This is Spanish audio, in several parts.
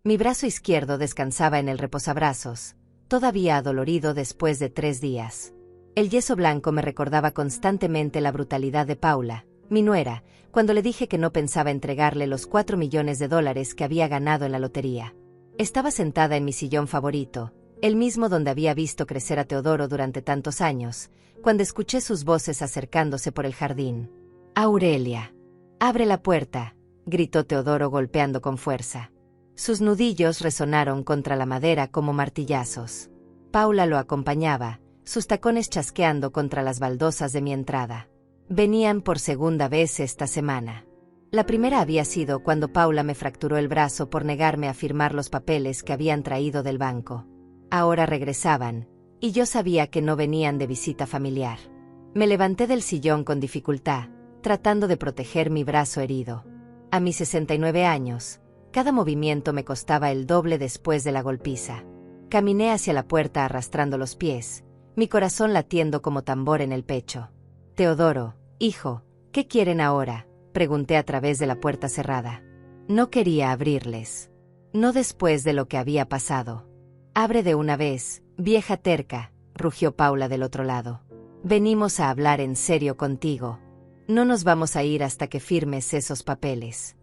Mi brazo izquierdo descansaba en el reposabrazos, todavía adolorido después de 3 días. El yeso blanco me recordaba constantemente la brutalidad de Paula, mi nuera, cuando le dije que no pensaba entregarle los $4 millones que había ganado en la lotería. Estaba sentada en mi sillón favorito, el mismo donde había visto crecer a Teodoro durante tantos años, cuando escuché sus voces acercándose por el jardín. «Aurelia, abre la puerta», gritó Teodoro golpeando con fuerza. Sus nudillos resonaron contra la madera como martillazos. Paula lo acompañaba, sus tacones chasqueando contra las baldosas de mi entrada. Venían por segunda vez esta semana. La primera había sido cuando Paula me fracturó el brazo por negarme a firmar los papeles que habían traído del banco. Ahora regresaban, y yo sabía que no venían de visita familiar. Me levanté del sillón con dificultad, tratando de proteger mi brazo herido. A mis 69 años, cada movimiento me costaba el doble después de la golpiza. Caminé hacia la puerta arrastrando los pies, mi corazón latiendo como tambor en el pecho. «Teodoro, hijo, ¿qué quieren ahora?», pregunté a través de la puerta cerrada. No quería abrirles. No después de lo que había pasado. «Abre de una vez, vieja terca», rugió Paula del otro lado. «Venimos a hablar en serio contigo. No nos vamos a ir hasta que firmes esos papeles».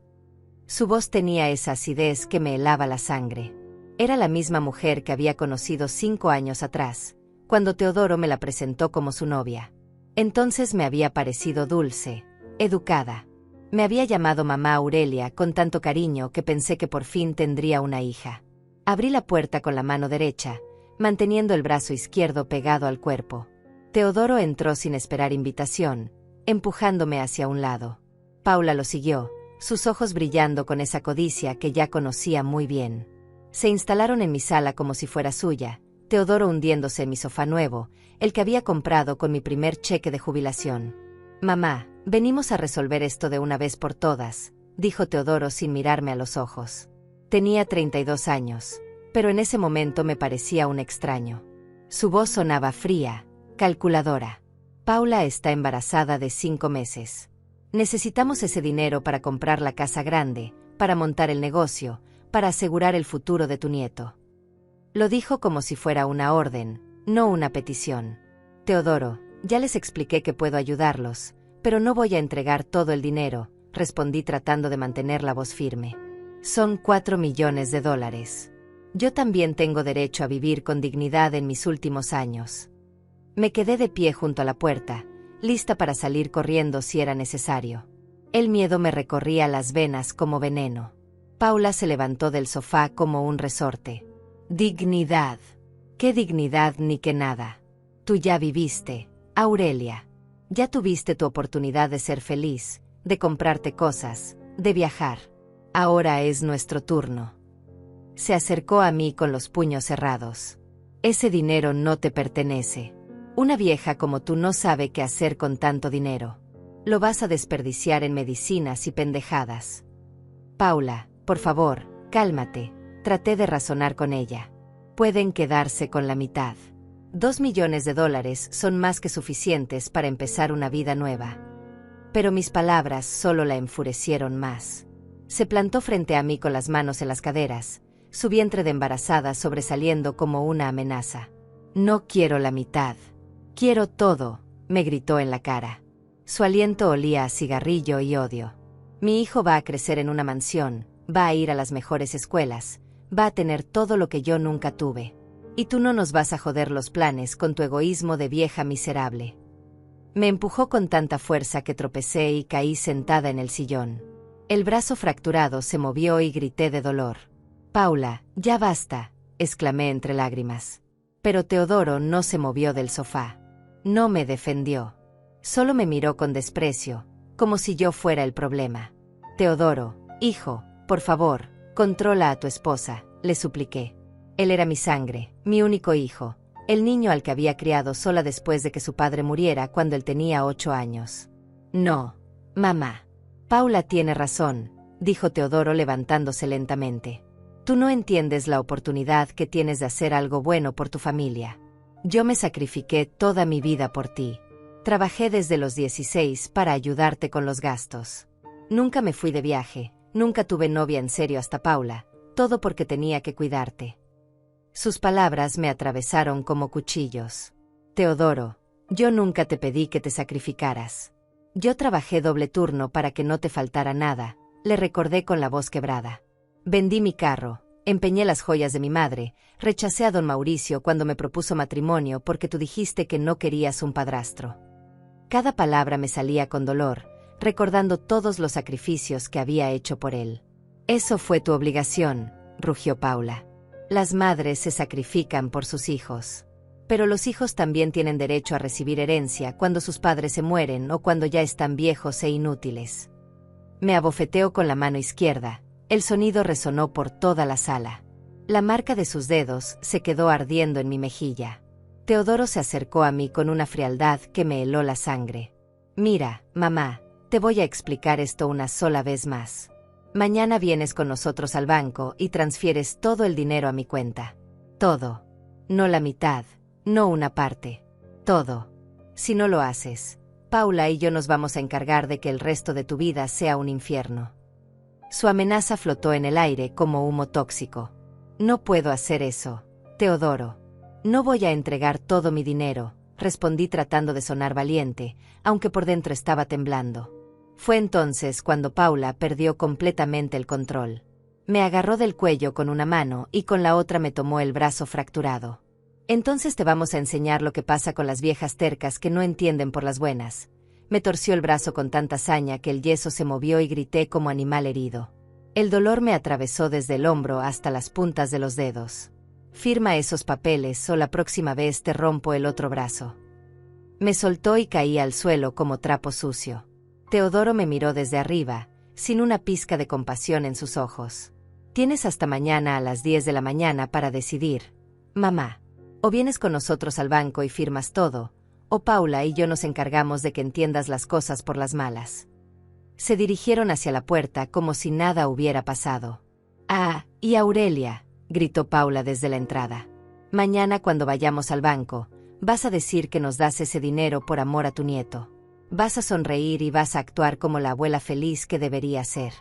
Su voz tenía esa acidez que me helaba la sangre. Era la misma mujer que había conocido 5 años atrás, cuando Teodoro me la presentó como su novia. Entonces me había parecido dulce, educada. Me había llamado mamá Aurelia con tanto cariño que pensé que por fin tendría una hija. Abrí la puerta con la mano derecha, manteniendo el brazo izquierdo pegado al cuerpo. Teodoro entró sin esperar invitación, empujándome hacia un lado. Paula lo siguió, sus ojos brillando con esa codicia que ya conocía muy bien. Se instalaron en mi sala como si fuera suya, Teodoro hundiéndose en mi sofá nuevo, el que había comprado con mi primer cheque de jubilación. «Mamá, venimos a resolver esto de una vez por todas», dijo Teodoro sin mirarme a los ojos. Tenía 32 años, pero en ese momento me parecía un extraño. Su voz sonaba fría, calculadora. «Paula está embarazada de 5 meses. Necesitamos ese dinero para comprar la casa grande, para montar el negocio, para asegurar el futuro de tu nieto». Lo dijo como si fuera una orden, no una petición. «Teodoro, ya les expliqué que puedo ayudarlos, pero no voy a entregar todo el dinero», respondí tratando de mantener la voz firme. «Son $4 millones. Yo también tengo derecho a vivir con dignidad en mis últimos años». Me quedé de pie junto a la puerta, lista para salir corriendo si era necesario. El miedo me recorría las venas como veneno. Paula se levantó del sofá como un resorte. «Dignidad. ¿Qué dignidad ni qué nada? Tú ya viviste, Aurelia. Ya tuviste tu oportunidad de ser feliz, de comprarte cosas, de viajar. Ahora es nuestro turno». Se acercó a mí con los puños cerrados. «Ese dinero no te pertenece. Una vieja como tú no sabe qué hacer con tanto dinero. Lo vas a desperdiciar en medicinas y pendejadas». «Paula, por favor, cálmate», traté de razonar con ella. «Pueden quedarse con la mitad. $2 millones son más que suficientes para empezar una vida nueva». Pero mis palabras solo la enfurecieron más. Se plantó frente a mí con las manos en las caderas, su vientre de embarazada sobresaliendo como una amenaza. «No quiero la mitad. Quiero todo», me gritó en la cara. Su aliento olía a cigarrillo y odio. «Mi hijo va a crecer en una mansión, va a ir a las mejores escuelas, va a tener todo lo que yo nunca tuve. Y tú no nos vas a joder los planes con tu egoísmo de vieja miserable». Me empujó con tanta fuerza que tropecé y caí sentada en el sillón. El brazo fracturado se movió y grité de dolor. «Paula, ya basta», exclamé entre lágrimas. Pero Teodoro no se movió del sofá. No me defendió. Solo me miró con desprecio, como si yo fuera el problema. «Teodoro, hijo, por favor, controla a tu esposa», le supliqué. Él era mi sangre, mi único hijo, el niño al que había criado sola después de que su padre muriera cuando él tenía 8 años. «No, mamá. Paula tiene razón», dijo Teodoro levantándose lentamente. «Tú no entiendes la oportunidad que tienes de hacer algo bueno por tu familia. Yo me sacrifiqué toda mi vida por ti. Trabajé desde los 16 para ayudarte con los gastos. Nunca me fui de viaje, nunca tuve novia en serio hasta Paula, todo porque tenía que cuidarte. Sus palabras me atravesaron como cuchillos. Teodoro, yo nunca te pedí que te sacrificaras. Yo trabajé doble turno para que no te faltara nada, le recordé con la voz quebrada. Vendí mi carro, empeñé las joyas de mi madre, rechacé a don Mauricio cuando me propuso matrimonio porque tú dijiste que no querías un padrastro. Cada palabra me salía con dolor, recordando todos los sacrificios que había hecho por él. Eso fue tu obligación, rugió Paula. Las madres se sacrifican por sus hijos. Pero los hijos también tienen derecho a recibir herencia cuando sus padres se mueren o cuando ya están viejos e inútiles. Me abofeteó con la mano izquierda. El sonido resonó por toda la sala. La marca de sus dedos se quedó ardiendo en mi mejilla. Teodoro se acercó a mí con una frialdad que me heló la sangre. Mira, mamá, te voy a explicar esto una sola vez más. Mañana vienes con nosotros al banco y transfieres todo el dinero a mi cuenta. Todo. No la mitad, no una parte. Todo. Si no lo haces, Paula y yo nos vamos a encargar de que el resto de tu vida sea un infierno. Su amenaza flotó en el aire como humo tóxico. No puedo hacer eso, Teodoro. No voy a entregar todo mi dinero, respondí tratando de sonar valiente, aunque por dentro estaba temblando. Fue entonces cuando Paula perdió completamente el control. Me agarró del cuello con una mano y con la otra me tomó el brazo fracturado. Entonces te vamos a enseñar lo que pasa con las viejas tercas que no entienden por las buenas. Me torció el brazo con tanta saña que el yeso se movió y grité como animal herido. El dolor me atravesó desde el hombro hasta las puntas de los dedos. Firma esos papeles o la próxima vez te rompo el otro brazo. Me soltó y caí al suelo como trapo sucio. Teodoro me miró desde arriba, sin una pizca de compasión en sus ojos. Tienes hasta mañana a las 10 de la mañana para decidir, mamá. O vienes con nosotros al banco y firmas todo, o Paula y yo nos encargamos de que entiendas las cosas por las malas. Se dirigieron hacia la puerta como si nada hubiera pasado. Ah, y Aurelia, gritó Paula desde la entrada. Mañana cuando vayamos al banco, vas a decir que nos das ese dinero por amor a tu nieto. Vas a sonreír y vas a actuar como la abuela feliz que debería ser.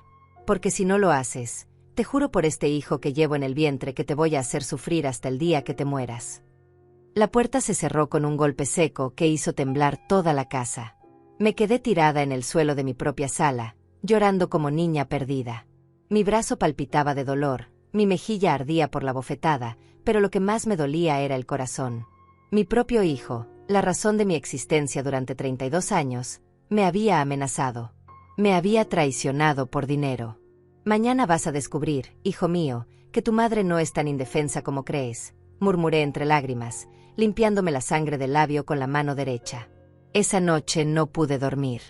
Porque si no lo haces, te juro por este hijo que llevo en el vientre que te voy a hacer sufrir hasta el día que te mueras. La puerta se cerró con un golpe seco que hizo temblar toda la casa. Me quedé tirada en el suelo de mi propia sala, llorando como niña perdida. Mi brazo palpitaba de dolor, mi mejilla ardía por la bofetada, pero lo que más me dolía era el corazón. Mi propio hijo, la razón de mi existencia durante 32 años, me había amenazado. Me había traicionado por dinero. Mañana vas a descubrir, hijo mío, que tu madre no es tan indefensa como crees, murmuré entre lágrimas, limpiándome la sangre del labio con la mano derecha. Esa noche no pude dormir.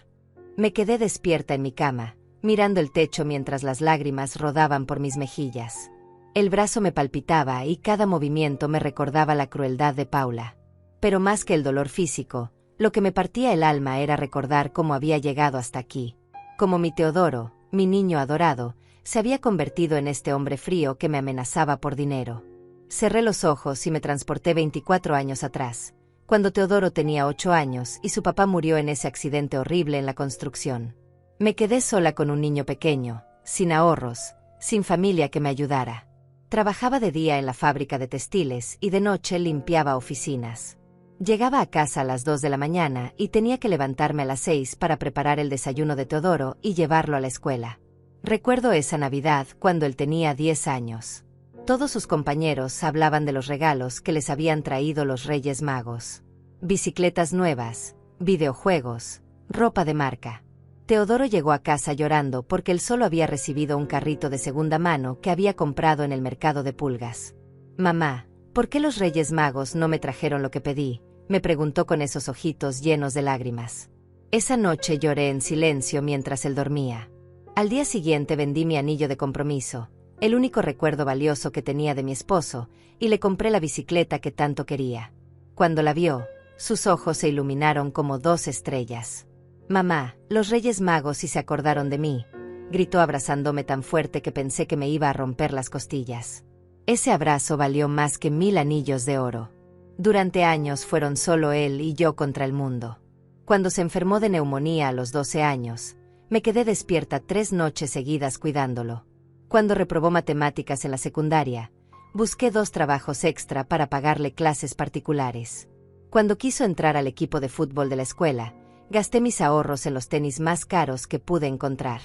Me quedé despierta en mi cama, mirando el techo mientras las lágrimas rodaban por mis mejillas. El brazo me palpitaba y cada movimiento me recordaba la crueldad de Paula. Pero más que el dolor físico, lo que me partía el alma era recordar cómo había llegado hasta aquí. Como mi Teodoro, mi niño adorado, se había convertido en este hombre frío que me amenazaba por dinero. Cerré los ojos y me transporté 24 años atrás, cuando Teodoro tenía 8 años y su papá murió en ese accidente horrible en la construcción. Me quedé sola con un niño pequeño, sin ahorros, sin familia que me ayudara. Trabajaba de día en la fábrica de textiles y de noche limpiaba oficinas. Llegaba a casa a las 2 de la mañana y tenía que levantarme a las 6 para preparar el desayuno de Teodoro y llevarlo a la escuela. Recuerdo esa Navidad cuando él tenía 10 años. Todos sus compañeros hablaban de los regalos que les habían traído los Reyes Magos. Bicicletas nuevas, videojuegos, ropa de marca. Teodoro llegó a casa llorando porque él solo había recibido un carrito de segunda mano que había comprado en el mercado de pulgas. Mamá, ¿por qué los Reyes Magos no me trajeron lo que pedí?, me preguntó con esos ojitos llenos de lágrimas. Esa noche lloré en silencio mientras él dormía. Al día siguiente vendí mi anillo de compromiso, el único recuerdo valioso que tenía de mi esposo, y le compré la bicicleta que tanto quería. Cuando la vio, sus ojos se iluminaron como 2 estrellas. Mamá, los Reyes Magos sí se acordaron de mí, gritó abrazándome tan fuerte que pensé que me iba a romper las costillas. Ese abrazo valió más que 1000 anillos de oro. Durante años fueron solo él y yo contra el mundo. Cuando se enfermó de neumonía a los 12 años, me quedé despierta 3 noches seguidas cuidándolo. Cuando reprobó matemáticas en la secundaria, busqué 2 trabajos extra para pagarle clases particulares. Cuando quiso entrar al equipo de fútbol de la escuela, gasté mis ahorros en los tenis más caros que pude encontrar.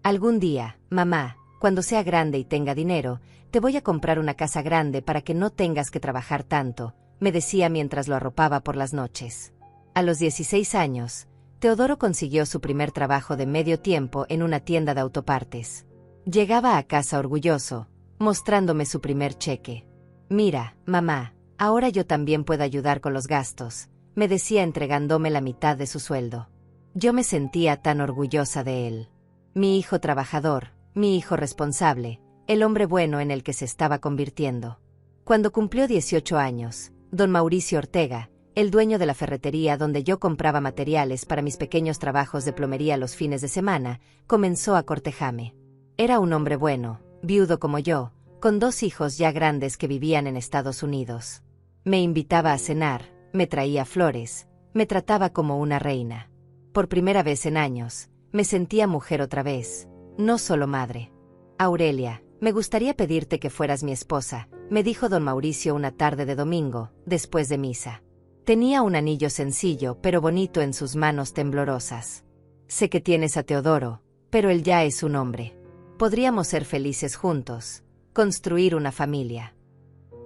Algún día, mamá, cuando sea grande y tenga dinero, te voy a comprar una casa grande para que no tengas que trabajar tanto, me decía mientras lo arropaba por las noches. A los 16 años, Teodoro consiguió su primer trabajo de medio tiempo en una tienda de autopartes. Llegaba a casa orgulloso, mostrándome su primer cheque. Mira, mamá, ahora yo también puedo ayudar con los gastos, me decía entregándome la mitad de su sueldo. Yo me sentía tan orgullosa de él. Mi hijo trabajador, mi hijo responsable, el hombre bueno en el que se estaba convirtiendo. Cuando cumplió 18 años, don Mauricio Ortega, el dueño de la ferretería donde yo compraba materiales para mis pequeños trabajos de plomería los fines de semana, comenzó a cortejarme. Era un hombre bueno, viudo como yo, con 2 hijos ya grandes que vivían en Estados Unidos. Me invitaba a cenar, me traía flores, me trataba como una reina. Por primera vez en años, me sentía mujer otra vez, no solo madre. Aurelia, me gustaría pedirte que fueras mi esposa, me dijo don Mauricio una tarde de domingo, después de misa. Tenía un anillo sencillo pero bonito en sus manos temblorosas. Sé que tienes a Teodoro, pero él ya es un hombre. Podríamos ser felices juntos, construir una familia.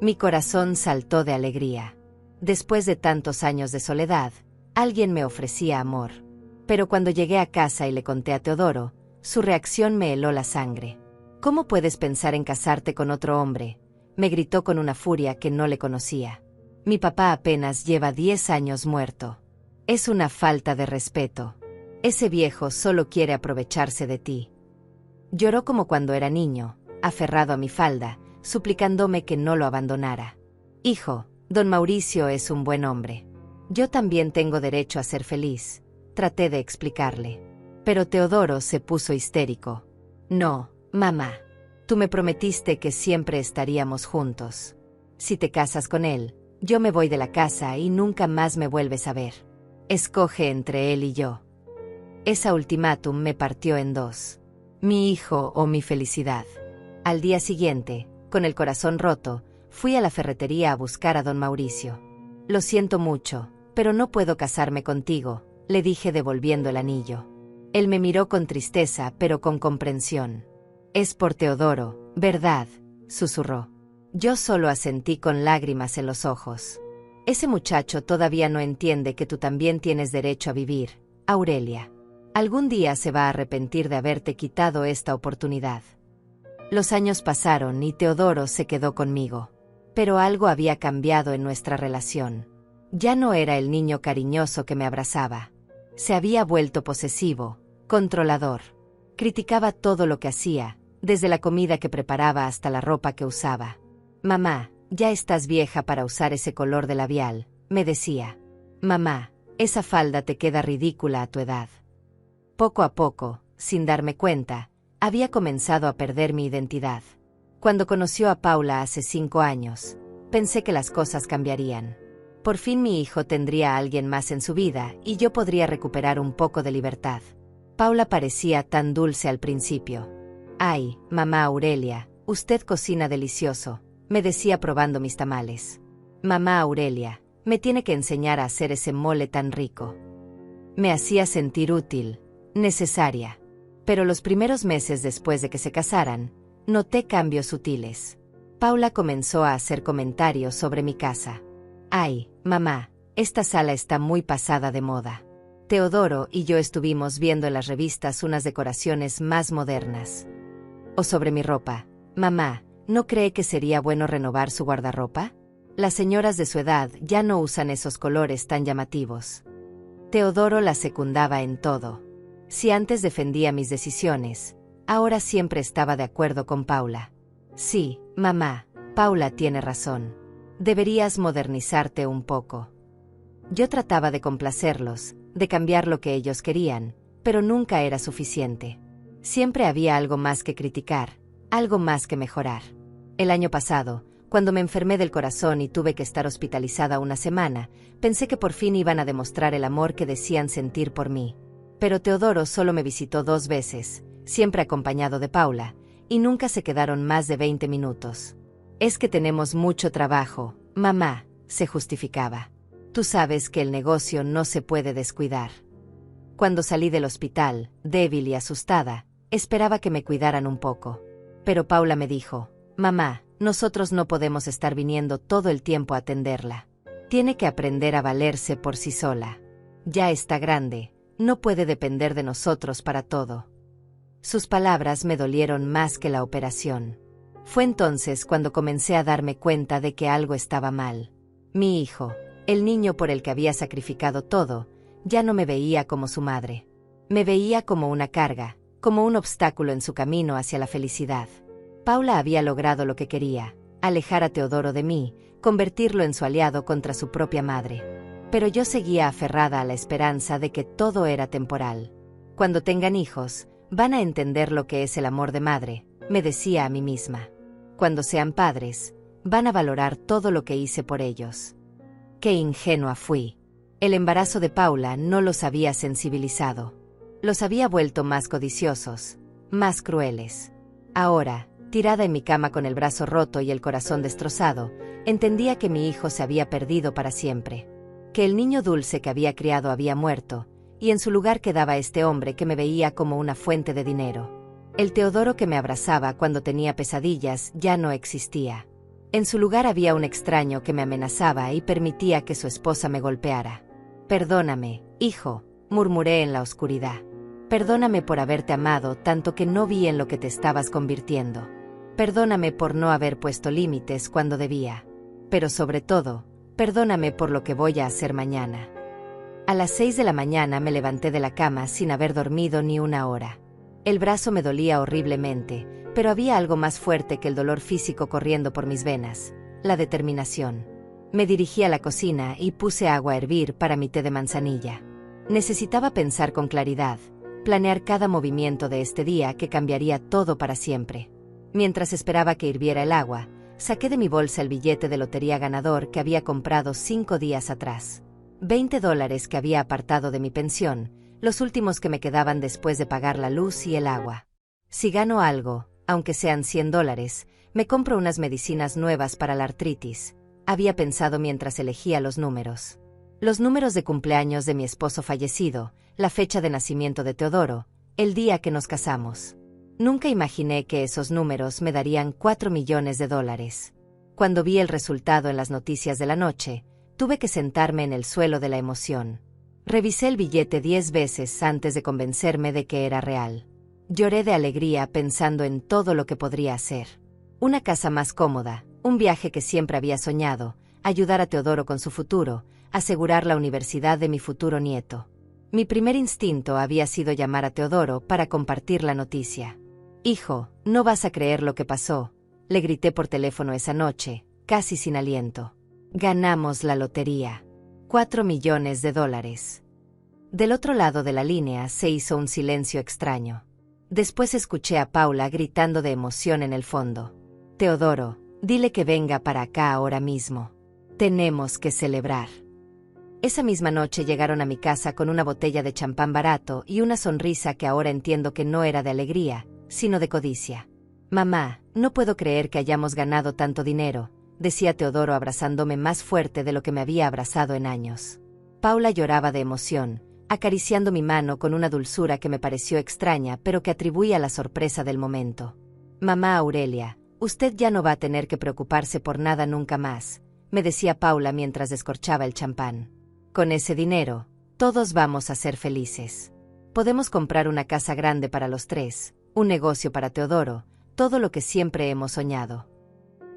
Mi corazón saltó de alegría. Después de tantos años de soledad, alguien me ofrecía amor. Pero cuando llegué a casa y le conté a Teodoro, su reacción me heló la sangre. ¿Cómo puedes pensar en casarte con otro hombre?, me gritó con una furia que no le conocía. Mi papá apenas lleva 10 años muerto. Es una falta de respeto. Ese viejo solo quiere aprovecharse de ti. Lloró como cuando era niño, aferrado a mi falda, suplicándome que no lo abandonara. Hijo, don Mauricio es un buen hombre. Yo también tengo derecho a ser feliz, traté de explicarle. Pero Teodoro se puso histérico. No, mamá. Tú me prometiste que siempre estaríamos juntos. Si te casas con él, yo me voy de la casa y nunca más me vuelves a ver. Escoge entre él y yo. Esa ultimátum me partió en 2. Mi hijo o mi felicidad. Al día siguiente, con el corazón roto, fui a la ferretería a buscar a don Mauricio. Lo siento mucho, pero no puedo casarme contigo, le dije devolviendo el anillo. Él me miró con tristeza pero con comprensión. Es por Teodoro, ¿verdad?, susurró. Yo solo asentí con lágrimas en los ojos. Ese muchacho todavía no entiende que tú también tienes derecho a vivir, Aurelia. Algún día se va a arrepentir de haberte quitado esta oportunidad. Los años pasaron y Teodoro se quedó conmigo. Pero algo había cambiado en nuestra relación. Ya no era el niño cariñoso que me abrazaba. Se había vuelto posesivo, controlador. Criticaba todo lo que hacía, desde la comida que preparaba hasta la ropa que usaba. Mamá, ya estás vieja para usar ese color de labial, me decía. Mamá, esa falda te queda ridícula a tu edad. Poco a poco, sin darme cuenta, había comenzado a perder mi identidad. Cuando conoció a Paula hace 5 años, pensé que las cosas cambiarían. Por fin mi hijo tendría a alguien más en su vida y yo podría recuperar un poco de libertad. Paula parecía tan dulce al principio. Ay, mamá Aurelia, usted cocina delicioso, me decía probando mis tamales. Mamá Aurelia, me tiene que enseñar a hacer ese mole tan rico. Me hacía sentir útil, necesaria. Pero los primeros meses después de que se casaran, noté cambios sutiles. Paula comenzó a hacer comentarios sobre mi casa. Ay, mamá, esta sala está muy pasada de moda. Teodoro y yo estuvimos viendo en las revistas unas decoraciones más modernas. O sobre mi ropa. Mamá, ¿no cree que sería bueno renovar su guardarropa? Las señoras de su edad ya no usan esos colores tan llamativos. Teodoro la secundaba en todo. Si antes defendía mis decisiones, ahora siempre estaba de acuerdo con Paula. Sí, mamá, Paula tiene razón. Deberías modernizarte un poco. Yo trataba de complacerlos, de cambiar lo que ellos querían, pero nunca era suficiente. Siempre había algo más que criticar, algo más que mejorar. El año pasado, cuando me enfermé del corazón y tuve que estar hospitalizada una semana, pensé que por fin iban a demostrar el amor que decían sentir por mí. Pero Teodoro solo me visitó 2 veces, siempre acompañado de Paula, y nunca se quedaron más de 20 minutos. Es que tenemos mucho trabajo, mamá, se justificaba. Tú sabes que el negocio no se puede descuidar. Cuando salí del hospital, débil y asustada, esperaba que me cuidaran un poco. Pero Paula me dijo, mamá, nosotros no podemos estar viniendo todo el tiempo a atenderla. Tiene que aprender a valerse por sí sola. Ya está grande, no puede depender de nosotros para todo. Sus palabras me dolieron más que la operación. Fue entonces cuando comencé a darme cuenta de que algo estaba mal. Mi hijo, el niño por el que había sacrificado todo, ya no me veía como su madre. Me veía como una carga, como un obstáculo en su camino hacia la felicidad. Paula había logrado lo que quería, alejar a Teodoro de mí, convertirlo en su aliado contra su propia madre. Pero yo seguía aferrada a la esperanza de que todo era temporal. Cuando tengan hijos, van a entender lo que es el amor de madre, me decía a mí misma. Cuando sean padres, van a valorar todo lo que hice por ellos. Qué ingenua fui. El embarazo de Paula no los había sensibilizado. Los había vuelto más codiciosos, más crueles. Ahora, tirada en mi cama con el brazo roto y el corazón destrozado, entendía que mi hijo se había perdido para siempre. Que el niño dulce que había criado había muerto, y en su lugar quedaba este hombre que me veía como una fuente de dinero. El Teodoro que me abrazaba cuando tenía pesadillas ya no existía. En su lugar había un extraño que me amenazaba y permitía que su esposa me golpeara. Perdóname, hijo, murmuré en la oscuridad. Perdóname por haberte amado tanto que no vi en lo que te estabas convirtiendo. Perdóname por no haber puesto límites cuando debía. Pero sobre todo, perdóname por lo que voy a hacer mañana. A las 6 de la mañana me levanté de la cama sin haber dormido ni una hora. El brazo me dolía horriblemente, pero había algo más fuerte que el dolor físico corriendo por mis venas: la determinación. Me dirigí a la cocina y puse agua a hervir para mi té de manzanilla. Necesitaba pensar con claridad, planear cada movimiento de este día que cambiaría todo para siempre. Mientras esperaba que hirviera el agua, saqué de mi bolsa el billete de lotería ganador que había comprado 5 días atrás. $20 que había apartado de mi pensión, los últimos que me quedaban después de pagar la luz y el agua. Si gano algo, aunque sean $100, me compro unas medicinas nuevas para la artritis, había pensado mientras elegía los números. Los números de cumpleaños de mi esposo fallecido, la fecha de nacimiento de Teodoro, el día que nos casamos. Nunca imaginé que esos números me darían $4 millones. Cuando vi el resultado en las noticias de la noche, tuve que sentarme en el suelo de la emoción. Revisé el billete 10 veces antes de convencerme de que era real. Lloré de alegría pensando en todo lo que podría hacer. Una casa más cómoda, un viaje que siempre había soñado, ayudar a Teodoro con su futuro, asegurar la universidad de mi futuro nieto. Mi primer instinto había sido llamar a Teodoro para compartir la noticia. «Hijo, no vas a creer lo que pasó», le grité por teléfono esa noche, casi sin aliento. «Ganamos la lotería. $4 millones. Del otro lado de la línea se hizo un silencio extraño. Después escuché a Paula gritando de emoción en el fondo. «Teodoro, dile que venga para acá ahora mismo. Tenemos que celebrar». Esa misma noche llegaron a mi casa con una botella de champán barato y una sonrisa que ahora entiendo que no era de alegría, sino de codicia. «Mamá, no puedo creer que hayamos ganado tanto dinero», decía Teodoro abrazándome más fuerte de lo que me había abrazado en años. Paula lloraba de emoción, acariciando mi mano con una dulzura que me pareció extraña pero que atribuía a la sorpresa del momento. «Mamá Aurelia, usted ya no va a tener que preocuparse por nada nunca más», me decía Paula mientras descorchaba el champán. «Con ese dinero, todos vamos a ser felices. Podemos comprar una casa grande para los tres, un negocio para Teodoro, todo lo que siempre hemos soñado».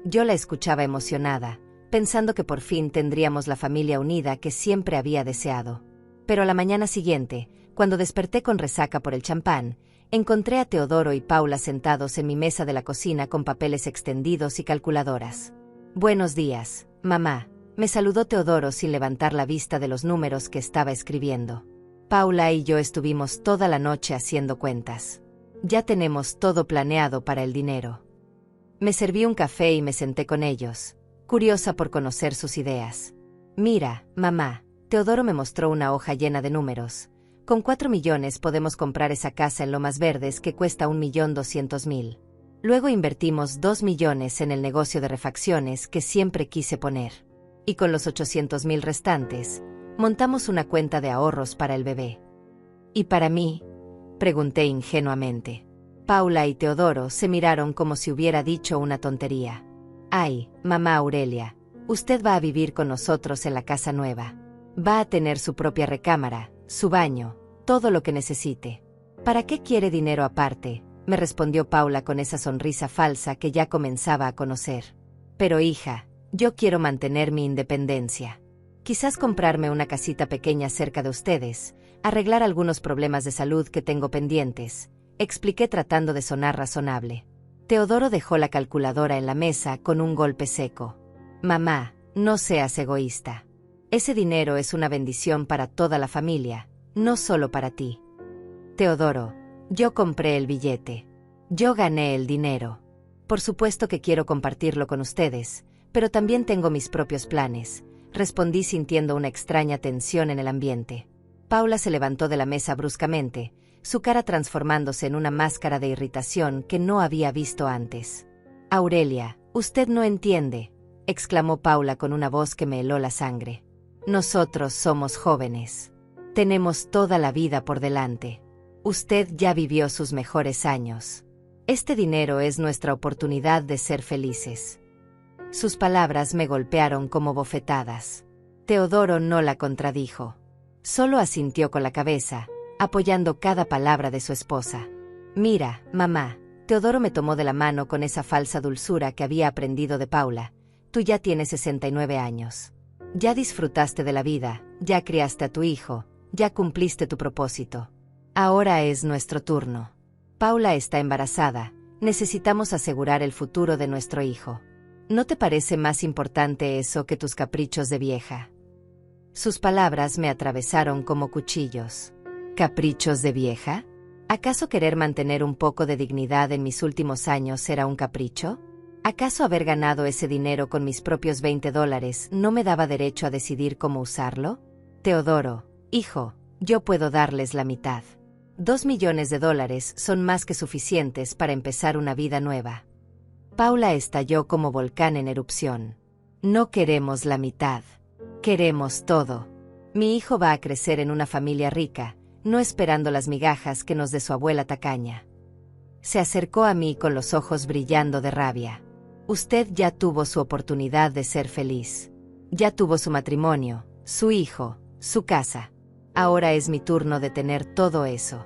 Yo la escuchaba emocionada, pensando que por fin tendríamos la familia unida que siempre había deseado. Pero a la mañana siguiente, cuando desperté con resaca por el champán, encontré a Teodoro y Paula sentados en mi mesa de la cocina con papeles extendidos y calculadoras. «Buenos días, mamá», me saludó Teodoro sin levantar la vista de los números que estaba escribiendo. Paula y yo estuvimos toda la noche haciendo cuentas. Ya tenemos todo planeado para el dinero. Me serví un café y me senté con ellos, curiosa por conocer sus ideas. «Mira, mamá», Teodoro me mostró una hoja llena de números. «Con $4 millones podemos comprar esa casa en Lomas Verdes que cuesta $1.200.000. Luego invertimos 2 millones en el negocio de refacciones que siempre quise poner. Y con los 800,000 restantes, montamos una cuenta de ahorros para el bebé. ¿Y para mí?, pregunté ingenuamente. Paula y Teodoro se miraron como si hubiera dicho una tontería. Ay, mamá Aurelia, usted va a vivir con nosotros en la casa nueva. Va a tener su propia recámara, su baño, todo lo que necesite. ¿Para qué quiere dinero aparte?, me respondió Paula con esa sonrisa falsa que ya comenzaba a conocer. Pero hija, yo quiero mantener mi independencia. Quizás comprarme una casita pequeña cerca de ustedes, arreglar algunos problemas de salud que tengo pendientes, expliqué tratando de sonar razonable. Teodoro dejó la calculadora en la mesa con un golpe seco. Mamá, no seas egoísta. Ese dinero es una bendición para toda la familia, no solo para ti. Teodoro, yo compré el billete. Yo gané el dinero. Por supuesto que quiero compartirlo con ustedes, pero también tengo mis propios planes, respondí sintiendo una extraña tensión en el ambiente. Paula se levantó de la mesa bruscamente, su cara transformándose en una máscara de irritación que no había visto antes. Aurelia, usted no entiende, exclamó Paula con una voz que me heló la sangre. Nosotros somos jóvenes. Tenemos toda la vida por delante. Usted ya vivió sus mejores años. Este dinero es nuestra oportunidad de ser felices. Sus palabras me golpearon como bofetadas. Teodoro no la contradijo. Solo asintió con la cabeza, apoyando cada palabra de su esposa. Mira, mamá, Teodoro me tomó de la mano con esa falsa dulzura que había aprendido de Paula. Tú ya tienes 69 años. Ya disfrutaste de la vida, ya criaste a tu hijo, ya cumpliste tu propósito. Ahora es nuestro turno. Paula está embarazada, necesitamos asegurar el futuro de nuestro hijo. ¿No te parece más importante eso que tus caprichos de vieja? Sus palabras me atravesaron como cuchillos. ¿Caprichos de vieja? ¿Acaso querer mantener un poco de dignidad en mis últimos años era un capricho? ¿Acaso haber ganado ese dinero con mis propios $20 no me daba derecho a decidir cómo usarlo? Teodoro, hijo, yo puedo darles la mitad. $2 millones son más que suficientes para empezar una vida nueva. Paula estalló como volcán en erupción. No queremos la mitad. Queremos todo. Mi hijo va a crecer en una familia rica, no esperando las migajas que nos dé su abuela tacaña. Se acercó a mí con los ojos brillando de rabia. Usted ya tuvo su oportunidad de ser feliz. Ya tuvo su matrimonio, su hijo, su casa. Ahora es mi turno de tener todo eso.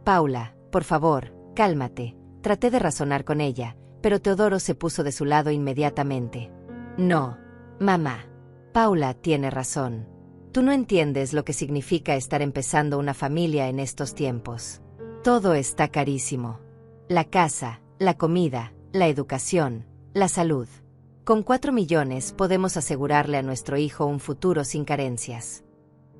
Paula, por favor, cálmate. Traté de razonar con ella, pero Teodoro se puso de su lado inmediatamente. No, mamá. Paula tiene razón. Tú no entiendes lo que significa estar empezando una familia en estos tiempos. Todo está carísimo. La casa, la comida, la educación, la salud. Con 4 millones podemos asegurarle a nuestro hijo un futuro sin carencias.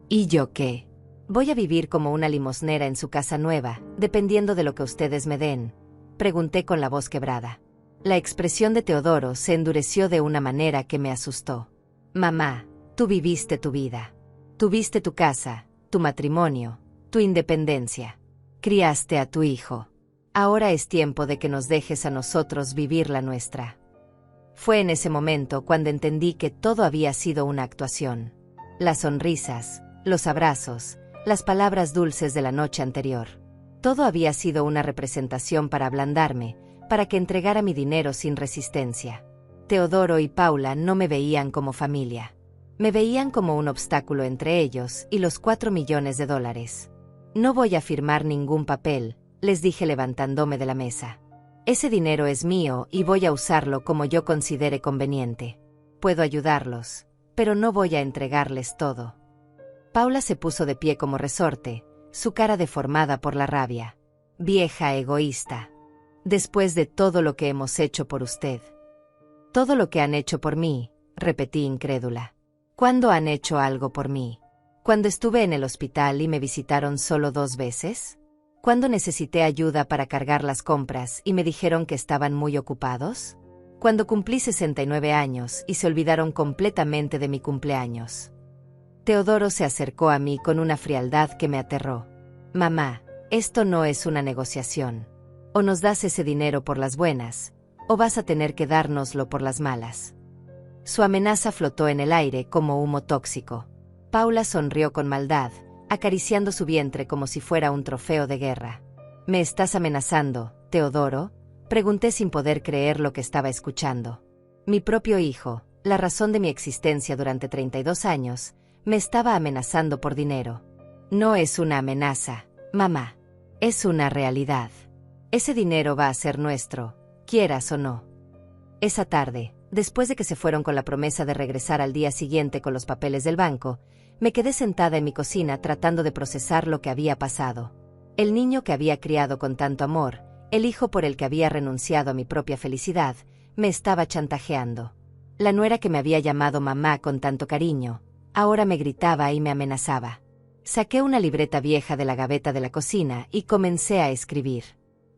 ¿Y yo qué? Voy a vivir como una limosnera en su casa nueva, dependiendo de lo que ustedes me den, pregunté con la voz quebrada. La expresión de Teodoro se endureció de una manera que me asustó. Mamá, tú viviste tu vida. Tuviste tu casa, tu matrimonio, tu independencia. Criaste a tu hijo. Ahora es tiempo de que nos dejes a nosotros vivir la nuestra. Fue en ese momento cuando entendí que todo había sido una actuación. Las sonrisas, los abrazos, las palabras dulces de la noche anterior. Todo había sido una representación para ablandarme, para que entregara mi dinero sin resistencia. Teodoro y Paula no me veían como familia. Me veían como un obstáculo entre ellos y los 4 millones. No voy a firmar ningún papel, les dije levantándome de la mesa. Ese dinero es mío y voy a usarlo como yo considere conveniente. Puedo ayudarlos, pero no voy a entregarles todo. Paula se puso de pie como resorte, su cara deformada por la rabia. Vieja egoísta. Después de todo lo que hemos hecho por usted. Todo lo que han hecho por mí, repetí incrédula. ¿Cuándo han hecho algo por mí? ¿Cuando estuve en el hospital y me visitaron solo 2 veces? ¿Cuándo necesité ayuda para cargar las compras y me dijeron que estaban muy ocupados? ¿Cuando cumplí 69 años y se olvidaron completamente de mi cumpleaños? Teodoro se acercó a mí con una frialdad que me aterró. Mamá, esto no es una negociación. O nos das ese dinero por las buenas, o vas a tener que dárnoslo por las malas. Su amenaza flotó en el aire como humo tóxico. Paula sonrió con maldad, acariciando su vientre como si fuera un trofeo de guerra. ¿Me estás amenazando, Teodoro?, pregunté sin poder creer lo que estaba escuchando. Mi propio hijo, la razón de mi existencia durante 32 años, me estaba amenazando por dinero. No es una amenaza, mamá. Es una realidad. Ese dinero va a ser nuestro, quieras o no. Esa tarde, después de que se fueron con la promesa de regresar al día siguiente con los papeles del banco, me quedé sentada en mi cocina tratando de procesar lo que había pasado. El niño que había criado con tanto amor, el hijo por el que había renunciado a mi propia felicidad, me estaba chantajeando. La nuera que me había llamado mamá con tanto cariño, ahora me gritaba y me amenazaba. Saqué una libreta vieja de la gaveta de la cocina y comencé a escribir.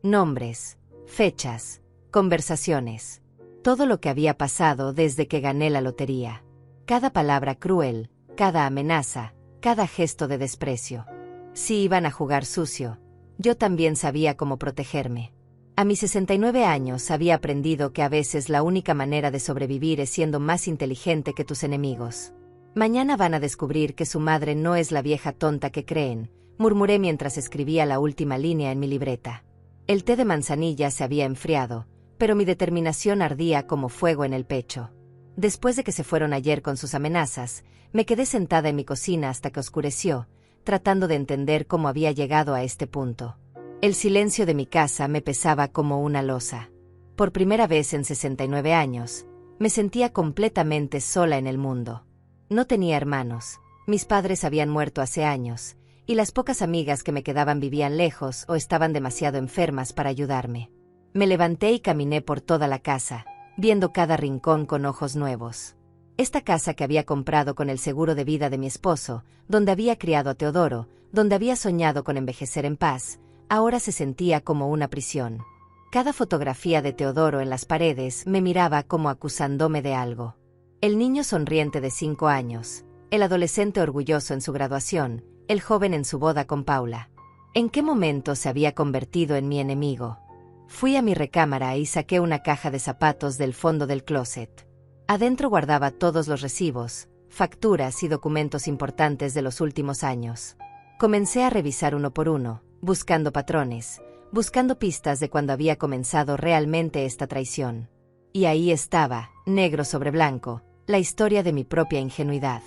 Nombres, fechas, conversaciones. Todo lo que había pasado desde que gané la lotería. Cada palabra cruel, cada amenaza, cada gesto de desprecio. Si iban a jugar sucio, yo también sabía cómo protegerme. A mis 69 años había aprendido que a veces la única manera de sobrevivir es siendo más inteligente que tus enemigos. Mañana van a descubrir que su madre no es la vieja tonta que creen, murmuré mientras escribía la última línea en mi libreta. El té de manzanilla se había enfriado, pero mi determinación ardía como fuego en el pecho. Después de que se fueron ayer con sus amenazas, me quedé sentada en mi cocina hasta que oscureció, tratando de entender cómo había llegado a este punto. El silencio de mi casa me pesaba como una losa. Por primera vez en 69 años, me sentía completamente sola en el mundo. No tenía hermanos, mis padres habían muerto hace años, y las pocas amigas que me quedaban vivían lejos o estaban demasiado enfermas para ayudarme. Me levanté y caminé por toda la casa, viendo cada rincón con ojos nuevos. Esta casa que había comprado con el seguro de vida de mi esposo, donde había criado a Teodoro, donde había soñado con envejecer en paz, ahora se sentía como una prisión. Cada fotografía de Teodoro en las paredes me miraba como acusándome de algo. El niño sonriente de 5 años, el adolescente orgulloso en su graduación, el joven en su boda con Paula. ¿En qué momento se había convertido en mi enemigo? Fui a mi recámara y saqué una caja de zapatos del fondo del closet. Adentro guardaba todos los recibos, facturas y documentos importantes de los últimos años. Comencé a revisar uno por uno, buscando patrones, buscando pistas de cuando había comenzado realmente esta traición. Y ahí estaba, negro sobre blanco, la historia de mi propia ingenuidad.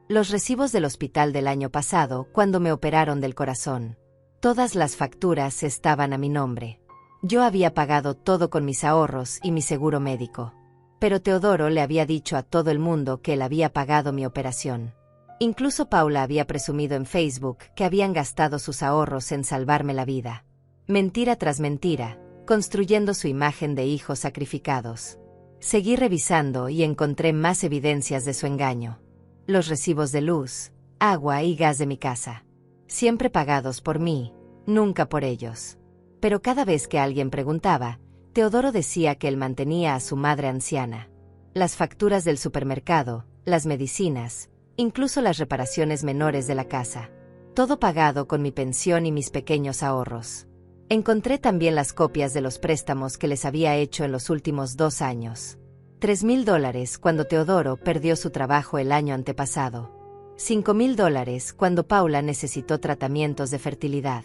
Los recibos del hospital del año pasado, cuando me operaron del corazón. Todas las facturas estaban a mi nombre. Yo había pagado todo con mis ahorros y mi seguro médico. Pero Teodoro le había dicho a todo el mundo que él había pagado mi operación. Incluso Paula había presumido en Facebook que habían gastado sus ahorros en salvarme la vida. Mentira tras mentira, construyendo su imagen de hijos sacrificados. Seguí revisando y encontré más evidencias de su engaño. Los recibos de luz, agua y gas de mi casa. Siempre pagados por mí, nunca por ellos. Pero cada vez que alguien preguntaba, Teodoro decía que él mantenía a su madre anciana. Las facturas del supermercado, las medicinas, incluso las reparaciones menores de la casa. Todo pagado con mi pensión y mis pequeños ahorros. Encontré también las copias de los préstamos que les había hecho en los últimos 2 años. $3,000 cuando Teodoro perdió su trabajo el año antepasado. $5,000 cuando Paula necesitó tratamientos de fertilidad.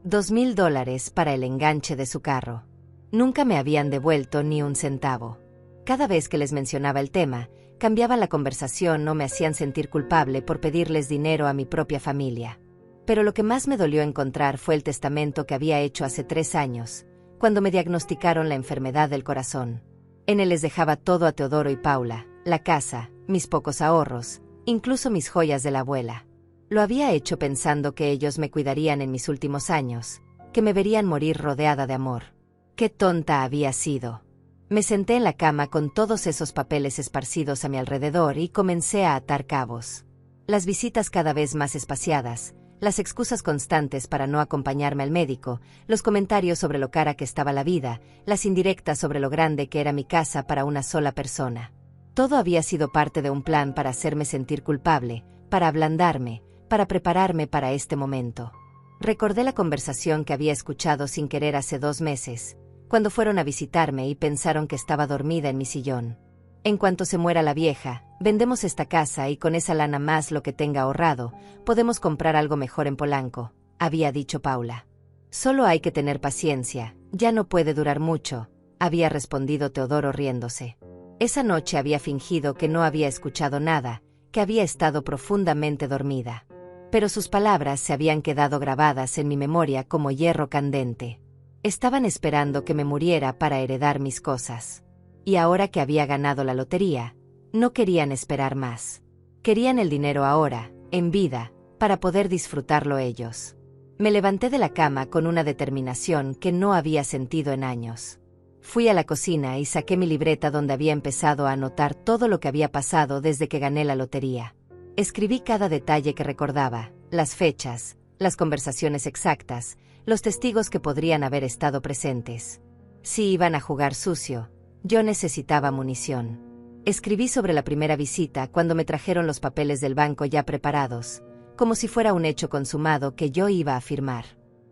$2,000 para el enganche de su carro. Nunca me habían devuelto ni un centavo. Cada vez que les mencionaba el tema, cambiaban la conversación o me hacían sentir culpable por pedirles dinero a mi propia familia. Pero lo que más me dolió encontrar fue el testamento que había hecho hace 3 años, cuando me diagnosticaron la enfermedad del corazón. En él les dejaba todo a Teodoro y Paula, la casa, mis pocos ahorros, incluso mis joyas de la abuela. Lo había hecho pensando que ellos me cuidarían en mis últimos años, que me verían morir rodeada de amor. ¡Qué tonta había sido! Me senté en la cama con todos esos papeles esparcidos a mi alrededor y comencé a atar cabos. Las visitas cada vez más espaciadas, las excusas constantes para no acompañarme al médico, los comentarios sobre lo cara que estaba la vida, las indirectas sobre lo grande que era mi casa para una sola persona. Todo había sido parte de un plan para hacerme sentir culpable, para ablandarme, para prepararme para este momento. Recordé la conversación que había escuchado sin querer hace 2 meses, cuando fueron a visitarme y pensaron que estaba dormida en mi sillón. En cuanto se muera la vieja, vendemos esta casa y con esa lana más lo que tenga ahorrado, podemos comprar algo mejor en Polanco, había dicho Paula. Solo hay que tener paciencia, ya no puede durar mucho, había respondido Teodoro riéndose. Esa noche había fingido que no había escuchado nada, que había estado profundamente dormida. Pero sus palabras se habían quedado grabadas en mi memoria como hierro candente. Estaban esperando que me muriera para heredar mis cosas. Y ahora que había ganado la lotería, no querían esperar más. Querían el dinero ahora, en vida, para poder disfrutarlo ellos. Me levanté de la cama con una determinación que no había sentido en años. Fui a la cocina y saqué mi libreta donde había empezado a anotar todo lo que había pasado desde que gané la lotería. Escribí cada detalle que recordaba, las fechas, las conversaciones exactas, los testigos que podrían haber estado presentes. Si iban a jugar sucio, yo necesitaba munición. Escribí sobre la primera visita cuando me trajeron los papeles del banco ya preparados, como si fuera un hecho consumado que yo iba a firmar.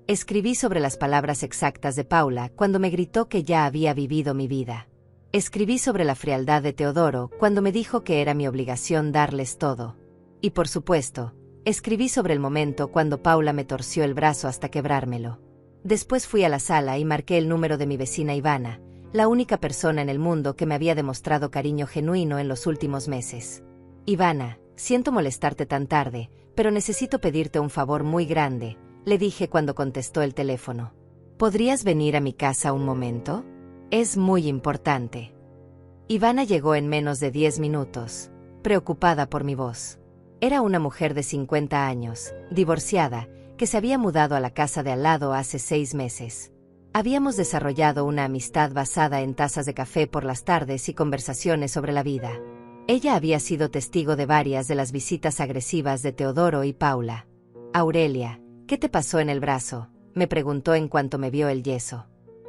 Escribí sobre las palabras exactas de Paula cuando me gritó que ya había vivido mi vida. Escribí sobre la frialdad de Teodoro cuando me dijo que era mi obligación darles todo. Y por supuesto, escribí sobre el momento cuando Paula me torció el brazo hasta quebrármelo. Después fui a la sala y marqué el número de mi vecina Ivana, la única persona en el mundo que me había demostrado cariño genuino en los últimos meses. Ivana, siento molestarte tan tarde, pero necesito pedirte un favor muy grande, le dije cuando contestó el teléfono. ¿Podrías venir a mi casa un momento? Es muy importante. Ivana llegó en menos de 10 minutos, preocupada por mi voz. Era una mujer de 50 años, divorciada, que se había mudado a la casa de al lado hace 6 meses. Habíamos desarrollado una amistad basada en tazas de café por las tardes y conversaciones sobre la vida. Ella había sido testigo de varias de las visitas agresivas de Teodoro y Paula. Aurelia, ¿qué te pasó en el brazo?, me preguntó en cuanto me vio el yeso.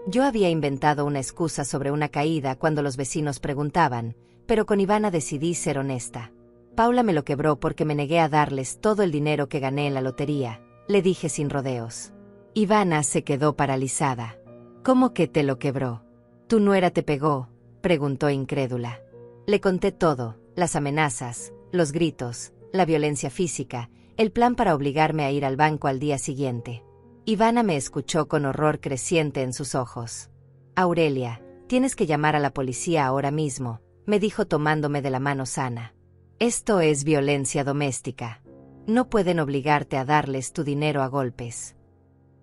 Yo había inventado una excusa sobre una caída cuando los vecinos preguntaban, pero con Ivana decidí ser honesta. Paula me lo quebró porque me negué a darles todo el dinero que gané en la lotería, le dije sin rodeos. Ivana se quedó paralizada. ¿Cómo que te lo quebró? ¿Tu nuera te pegó?, preguntó incrédula. Le conté todo, las amenazas, los gritos, la violencia física, el plan para obligarme a ir al banco al día siguiente. Ivana me escuchó con horror creciente en sus ojos. Aurelia, tienes que llamar a la policía ahora mismo, me dijo tomándome de la mano sana. Esto es violencia doméstica. No pueden obligarte a darles tu dinero a golpes.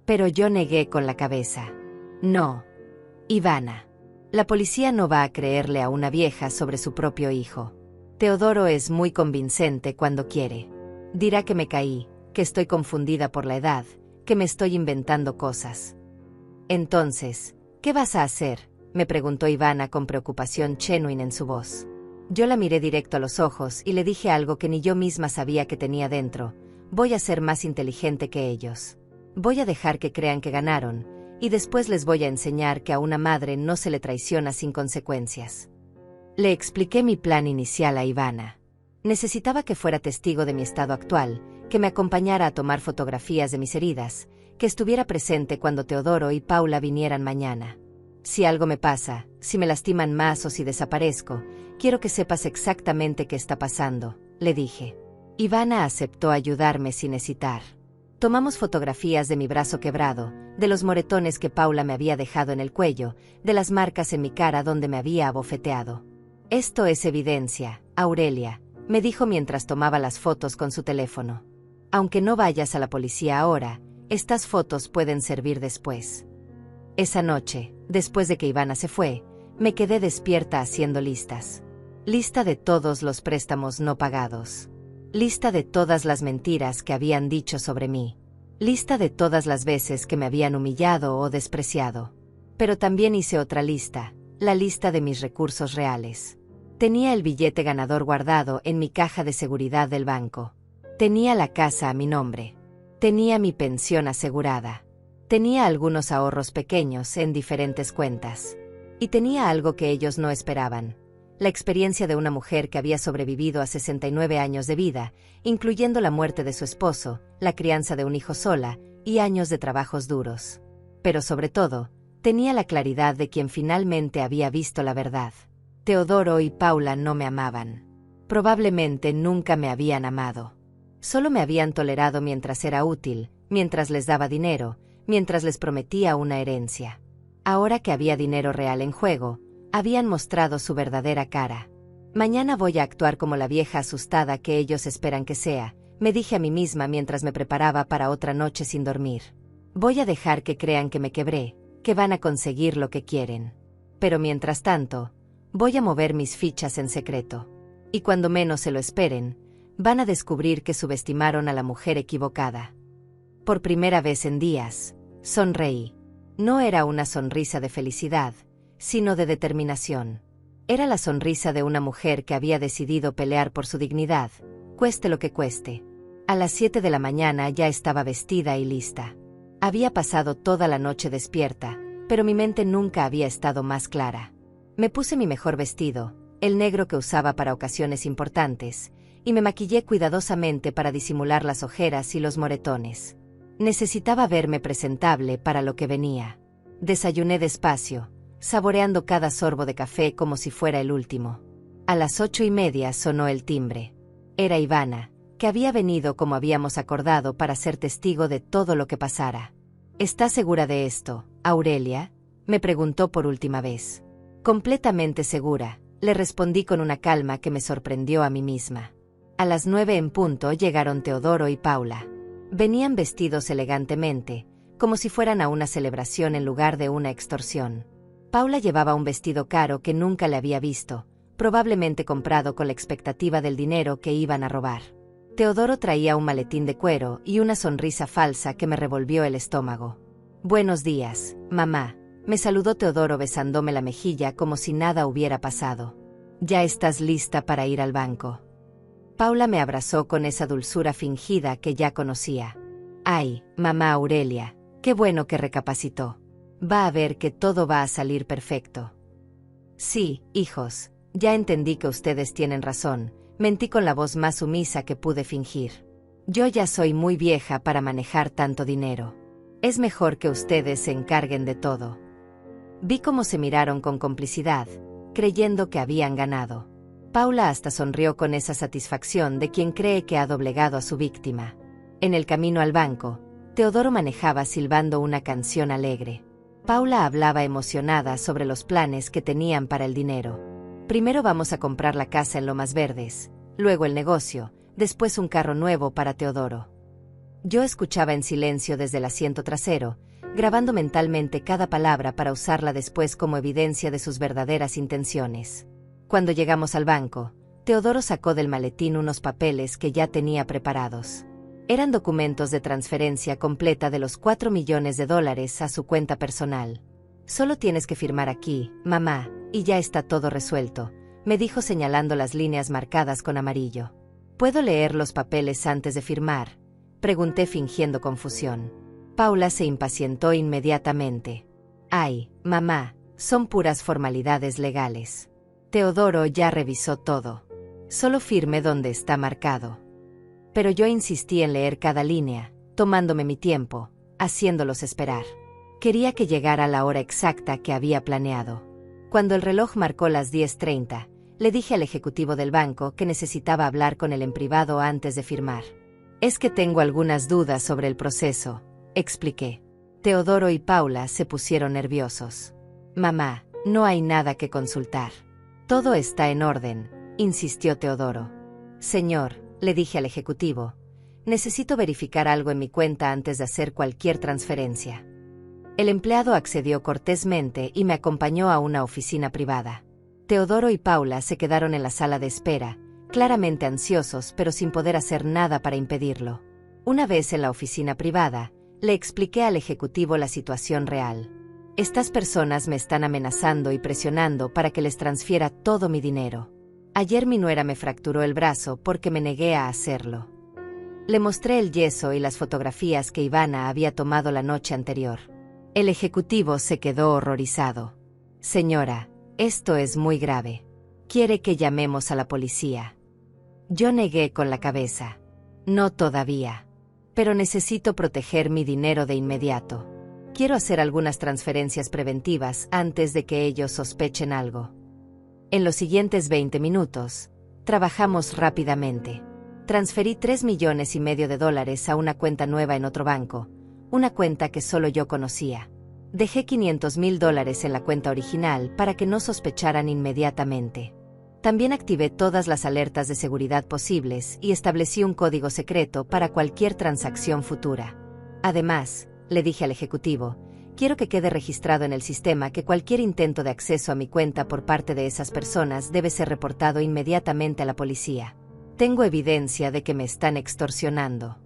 Pero yo negué con la cabeza. No. Ivana. La policía no va a creerle a una vieja sobre su propio hijo. Teodoro es muy convincente cuando quiere. Dirá que me caí, que estoy confundida por la edad, que me estoy inventando cosas. Entonces, ¿qué vas a hacer?, me preguntó Ivana con preocupación genuina en su voz. Yo la miré directo a los ojos y le dije algo que ni yo misma sabía que tenía dentro. Voy a ser más inteligente que ellos. Voy a dejar que crean que ganaron, y después les voy a enseñar que a una madre no se le traiciona sin consecuencias. Le expliqué mi plan inicial a Ivana. Necesitaba que fuera testigo de mi estado actual, que me acompañara a tomar fotografías de mis heridas, que estuviera presente cuando Teodoro y Paula vinieran mañana. Si algo me pasa, si me lastiman más o si desaparezco, quiero que sepas exactamente qué está pasando, le dije. Ivana aceptó ayudarme sin hesitar. Tomamos fotografías de mi brazo quebrado, de los moretones que Paula me había dejado en el cuello, de las marcas en mi cara donde me había abofeteado. Esto es evidencia, Aurelia, me dijo mientras tomaba las fotos con su teléfono. Aunque no vayas a la policía ahora, estas fotos pueden servir después. Esa noche, después de que Ivana se fue, me quedé despierta haciendo listas. Lista de todos los préstamos no pagados. Lista de todas las mentiras que habían dicho sobre mí. Lista de todas las veces que me habían humillado o despreciado. Pero también hice otra lista, la lista de mis recursos reales. Tenía el billete ganador guardado en mi caja de seguridad del banco. Tenía la casa a mi nombre. Tenía mi pensión asegurada. Tenía algunos ahorros pequeños en diferentes cuentas. Y tenía algo que ellos no esperaban. La experiencia de una mujer que había sobrevivido a 69 años de vida, incluyendo la muerte de su esposo, la crianza de un hijo sola, y años de trabajos duros. Pero sobre todo, tenía la claridad de quien finalmente había visto la verdad. Teodoro y Paula no me amaban. Probablemente nunca me habían amado. Solo me habían tolerado mientras era útil, mientras les daba dinero, mientras les prometía una herencia. Ahora que había dinero real en juego, habían mostrado su verdadera cara. Mañana voy a actuar como la vieja asustada que ellos esperan que sea, me dije a mí misma mientras me preparaba para otra noche sin dormir. Voy a dejar que crean que me quebré, que van a conseguir lo que quieren. Pero mientras tanto, voy a mover mis fichas en secreto. Y cuando menos se lo esperen, van a descubrir que subestimaron a la mujer equivocada. Por primera vez en días, sonreí. No era una sonrisa de felicidad, sino de determinación. Era la sonrisa de una mujer que había decidido pelear por su dignidad, cueste lo que cueste. A las 7 de la mañana ya estaba vestida y lista. Había pasado toda la noche despierta, pero mi mente nunca había estado más clara. Me puse mi mejor vestido, el negro que usaba para ocasiones importantes, y me maquillé cuidadosamente para disimular las ojeras y los moretones. Necesitaba verme presentable para lo que venía. Desayuné despacio, saboreando cada sorbo de café como si fuera el último. A las 8:30 sonó el timbre. Era Ivana, que había venido como habíamos acordado para ser testigo de todo lo que pasara. ¿Estás segura de esto, Aurelia?, me preguntó por última vez. Completamente segura, le respondí con una calma que me sorprendió a mí misma. A las 9 en punto llegaron Teodoro y Paula. Venían vestidos elegantemente, como si fueran a una celebración en lugar de una extorsión. Paula llevaba un vestido caro que nunca le había visto, probablemente comprado con la expectativa del dinero que iban a robar. Teodoro traía un maletín de cuero y una sonrisa falsa que me revolvió el estómago. «Buenos días, mamá», me saludó Teodoro besándome la mejilla como si nada hubiera pasado. «¿Ya estás lista para ir al banco?». Paula me abrazó con esa dulzura fingida que ya conocía. «Ay, mamá Aurelia, qué bueno que recapacitó. Va a ver que todo va a salir perfecto». «Sí, hijos, ya entendí que ustedes tienen razón», mentí con la voz más sumisa que pude fingir. «Yo ya soy muy vieja para manejar tanto dinero. Es mejor que ustedes se encarguen de todo». Vi cómo se miraron con complicidad, creyendo que habían ganado. Paula hasta sonrió con esa satisfacción de quien cree que ha doblegado a su víctima. En el camino al banco, Teodoro manejaba silbando una canción alegre. Paula hablaba emocionada sobre los planes que tenían para el dinero. «Primero vamos a comprar la casa en Lomas Verdes, luego el negocio, después un carro nuevo para Teodoro». Yo escuchaba en silencio desde el asiento trasero, grabando mentalmente cada palabra para usarla después como evidencia de sus verdaderas intenciones. Cuando llegamos al banco, Teodoro sacó del maletín unos papeles que ya tenía preparados. Eran documentos de transferencia completa de los $4 millones a su cuenta personal. «Solo tienes que firmar aquí, mamá, y ya está todo resuelto», me dijo señalando las líneas marcadas con amarillo. «¿Puedo leer los papeles antes de firmar?», pregunté fingiendo confusión. Paula se impacientó inmediatamente. «Ay, mamá, son puras formalidades legales. Teodoro ya revisó todo. Solo firme donde está marcado». Pero yo insistí en leer cada línea, tomándome mi tiempo, haciéndolos esperar. Quería que llegara la hora exacta que había planeado. Cuando el reloj marcó las 10:30, le dije al ejecutivo del banco que necesitaba hablar con él en privado antes de firmar. «Es que tengo algunas dudas sobre el proceso», expliqué. Teodoro y Paula se pusieron nerviosos. «Mamá, no hay nada que consultar. Todo está en orden», insistió Teodoro. «Señor», le dije al ejecutivo, «necesito verificar algo en mi cuenta antes de hacer cualquier transferencia». El empleado accedió cortésmente y me acompañó a una oficina privada. Teodoro y Paula se quedaron en la sala de espera, claramente ansiosos pero sin poder hacer nada para impedirlo. Una vez en la oficina privada, le expliqué al ejecutivo la situación real. «Estas personas me están amenazando y presionando para que les transfiera todo mi dinero. Ayer mi nuera me fracturó el brazo porque me negué a hacerlo». Le mostré el yeso y las fotografías que Ivana había tomado la noche anterior. El ejecutivo se quedó horrorizado. «Señora, esto es muy grave. ¿Quiere que llamemos a la policía?». Yo negué con la cabeza. «No todavía. Pero necesito proteger mi dinero de inmediato. Quiero hacer algunas transferencias preventivas antes de que ellos sospechen algo. En los siguientes 20 minutos, trabajamos rápidamente. Transferí $3,5 millones a una cuenta nueva en otro banco, una cuenta que solo yo conocía. Dejé $500,000 en la cuenta original para que no sospecharan inmediatamente. También activé todas las alertas de seguridad posibles y establecí un código secreto para cualquier transacción futura. Además, le dije al ejecutivo, quiero que quede registrado en el sistema que cualquier intento de acceso a mi cuenta por parte de esas personas debe ser reportado inmediatamente a la policía. Tengo evidencia de que me están extorsionando.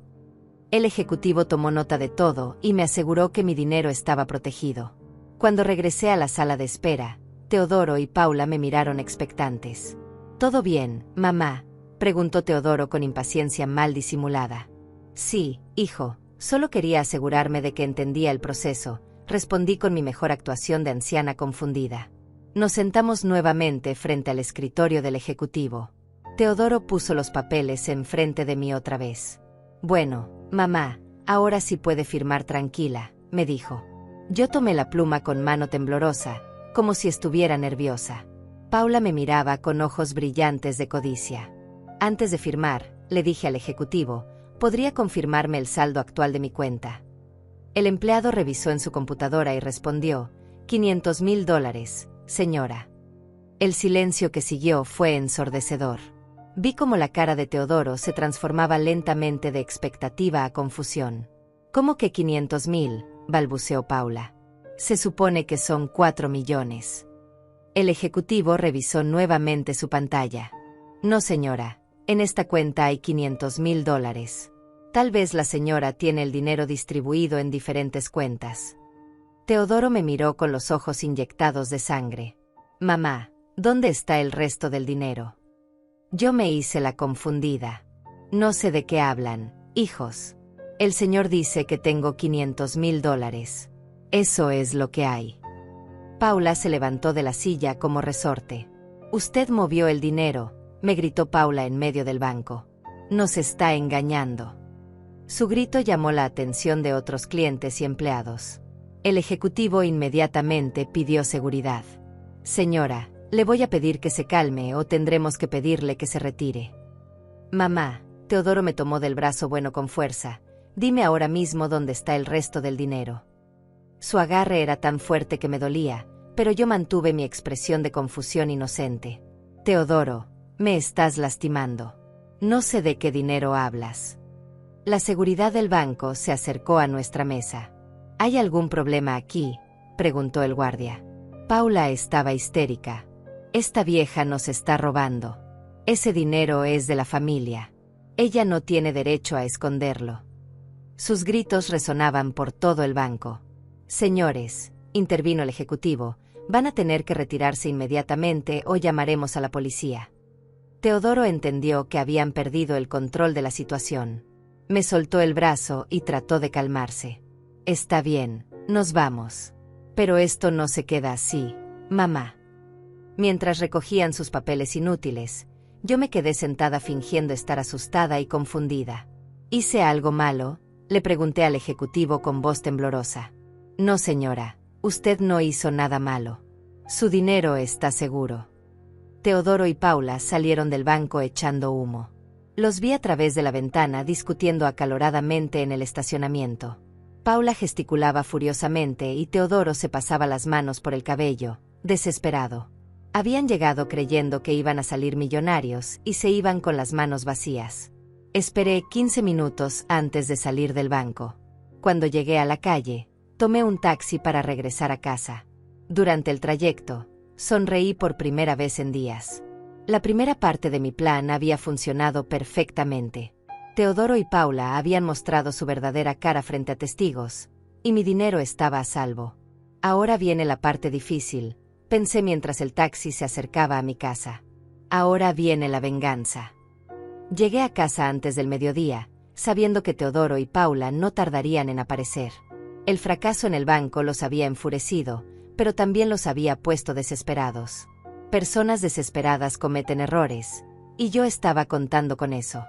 El ejecutivo tomó nota de todo y me aseguró que mi dinero estaba protegido. Cuando regresé a la sala de espera, Teodoro y Paula me miraron expectantes. ¿Todo bien, mamá?, preguntó Teodoro con impaciencia mal disimulada. Sí, hijo, solo quería asegurarme de que entendía el proceso, respondí con mi mejor actuación de anciana confundida. Nos sentamos nuevamente frente al escritorio del ejecutivo. Teodoro puso los papeles enfrente de mí otra vez. Bueno, mamá, ahora sí puede firmar tranquila, me dijo. Yo tomé la pluma con mano temblorosa, como si estuviera nerviosa. Paula me miraba con ojos brillantes de codicia. Antes de firmar, le dije al ejecutivo, ¿podría confirmarme el saldo actual de mi cuenta? El empleado revisó en su computadora y respondió, $500,000, señora. El silencio que siguió fue ensordecedor. Vi cómo la cara de Teodoro se transformaba lentamente de expectativa a confusión. ¿Cómo que 500,000?, balbuceó Paula. Se supone que son 4 millones. El ejecutivo revisó nuevamente su pantalla. No, señora, en esta cuenta hay $500,000. Tal vez la señora tiene el dinero distribuido en diferentes cuentas. Teodoro me miró con los ojos inyectados de sangre. Mamá, ¿dónde está el resto del dinero? Yo me hice la confundida. No sé de qué hablan, hijos. El señor dice que tengo $500,000. Eso es lo que hay. Paula se levantó de la silla como resorte. Usted movió el dinero, me gritó Paula en medio del banco. Nos está engañando. Su grito llamó la atención de otros clientes y empleados. El ejecutivo inmediatamente pidió seguridad. Señora, le voy a pedir que se calme o tendremos que pedirle que se retire. Mamá, Teodoro me tomó del brazo bueno con fuerza. Dime ahora mismo dónde está el resto del dinero. Su agarre era tan fuerte que me dolía, pero yo mantuve mi expresión de confusión inocente. Teodoro, me estás lastimando. No sé de qué dinero hablas. La seguridad del banco se acercó a nuestra mesa. ¿Hay algún problema aquí?, preguntó el guardia. Paula estaba histérica. Esta vieja nos está robando. Ese dinero es de la familia. Ella no tiene derecho a esconderlo. Sus gritos resonaban por todo el banco. Señores, intervino el ejecutivo, van a tener que retirarse inmediatamente o llamaremos a la policía. Teodoro entendió que habían perdido el control de la situación. Me soltó el brazo y trató de calmarse. Está bien, nos vamos. Pero esto no se queda así, mamá. Mientras recogían sus papeles inútiles, yo me quedé sentada fingiendo estar asustada y confundida. ¿Hice algo malo?, le pregunté al ejecutivo con voz temblorosa. No, señora, usted no hizo nada malo. Su dinero está seguro. Teodoro y Paula salieron del banco echando humo. Los vi a través de la ventana discutiendo acaloradamente en el estacionamiento. Paula gesticulaba furiosamente y Teodoro se pasaba las manos por el cabello, desesperado. Habían llegado creyendo que iban a salir millonarios y se iban con las manos vacías. Esperé 15 minutos antes de salir del banco. Cuando llegué a la calle, tomé un taxi para regresar a casa. Durante el trayecto, sonreí por primera vez en días. La primera parte de mi plan había funcionado perfectamente. Teodoro y Paula habían mostrado su verdadera cara frente a testigos, y mi dinero estaba a salvo. Ahora viene la parte difícil, pensé mientras el taxi se acercaba a mi casa. Ahora viene la venganza. Llegué a casa antes del mediodía, sabiendo que Teodoro y Paula no tardarían en aparecer. El fracaso en el banco los había enfurecido, pero también los había puesto desesperados. Personas desesperadas cometen errores, y yo estaba contando con eso.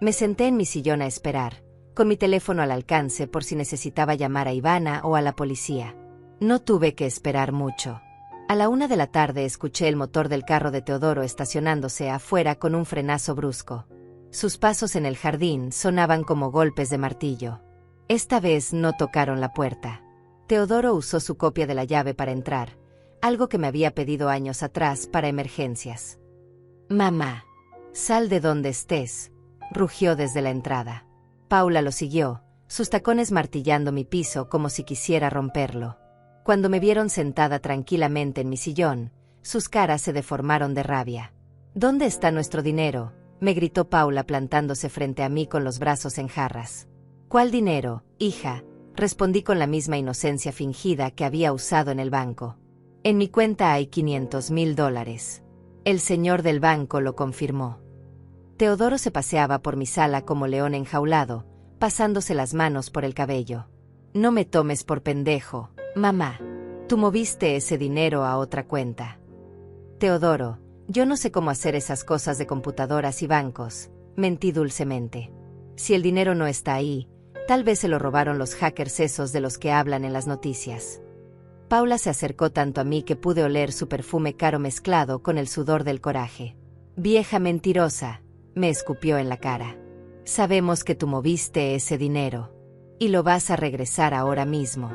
Me senté en mi sillón a esperar, con mi teléfono al alcance por si necesitaba llamar a Ivana o a la policía. No tuve que esperar mucho. A la 1 de la tarde escuché el motor del carro de Teodoro estacionándose afuera con un frenazo brusco. Sus pasos en el jardín sonaban como golpes de martillo. Esta vez no tocaron la puerta. Teodoro usó su copia de la llave para entrar, algo que me había pedido años atrás para emergencias. «Mamá, sal de donde estés», rugió desde la entrada. Paula lo siguió, sus tacones martillando mi piso como si quisiera romperlo. Cuando me vieron sentada tranquilamente en mi sillón, sus caras se deformaron de rabia. «¿Dónde está nuestro dinero?», me gritó Paula plantándose frente a mí con los brazos en jarras. «¿Cuál dinero, hija?», respondí con la misma inocencia fingida que había usado en el banco. «En mi cuenta hay $500,000. El señor del banco lo confirmó». Teodoro se paseaba por mi sala como león enjaulado, pasándose las manos por el cabello. «No me tomes por pendejo, mamá. Tú moviste ese dinero a otra cuenta». «Teodoro, yo no sé cómo hacer esas cosas de computadoras y bancos», mentí dulcemente. «Si el dinero no está ahí, tal vez se lo robaron los hackers esos de los que hablan en las noticias». Paula se acercó tanto a mí que pude oler su perfume caro mezclado con el sudor del coraje. «Vieja mentirosa», me escupió en la cara. «Sabemos que tú moviste ese dinero. Y lo vas a regresar ahora mismo».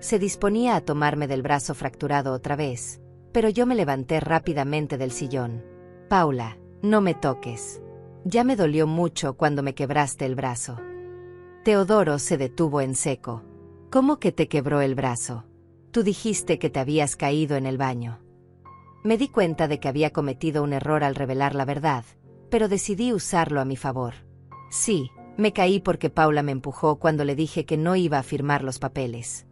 Se disponía a tomarme del brazo fracturado otra vez, pero yo me levanté rápidamente del sillón. «Paula, no me toques. Ya me dolió mucho cuando me quebraste el brazo». Teodoro se detuvo en seco. «¿Cómo que te quebró el brazo? Tú dijiste que te habías caído en el baño». Me di cuenta de que había cometido un error al revelar la verdad, pero decidí usarlo a mi favor. «Sí, me caí porque Paula me empujó cuando le dije que no iba a firmar los papeles».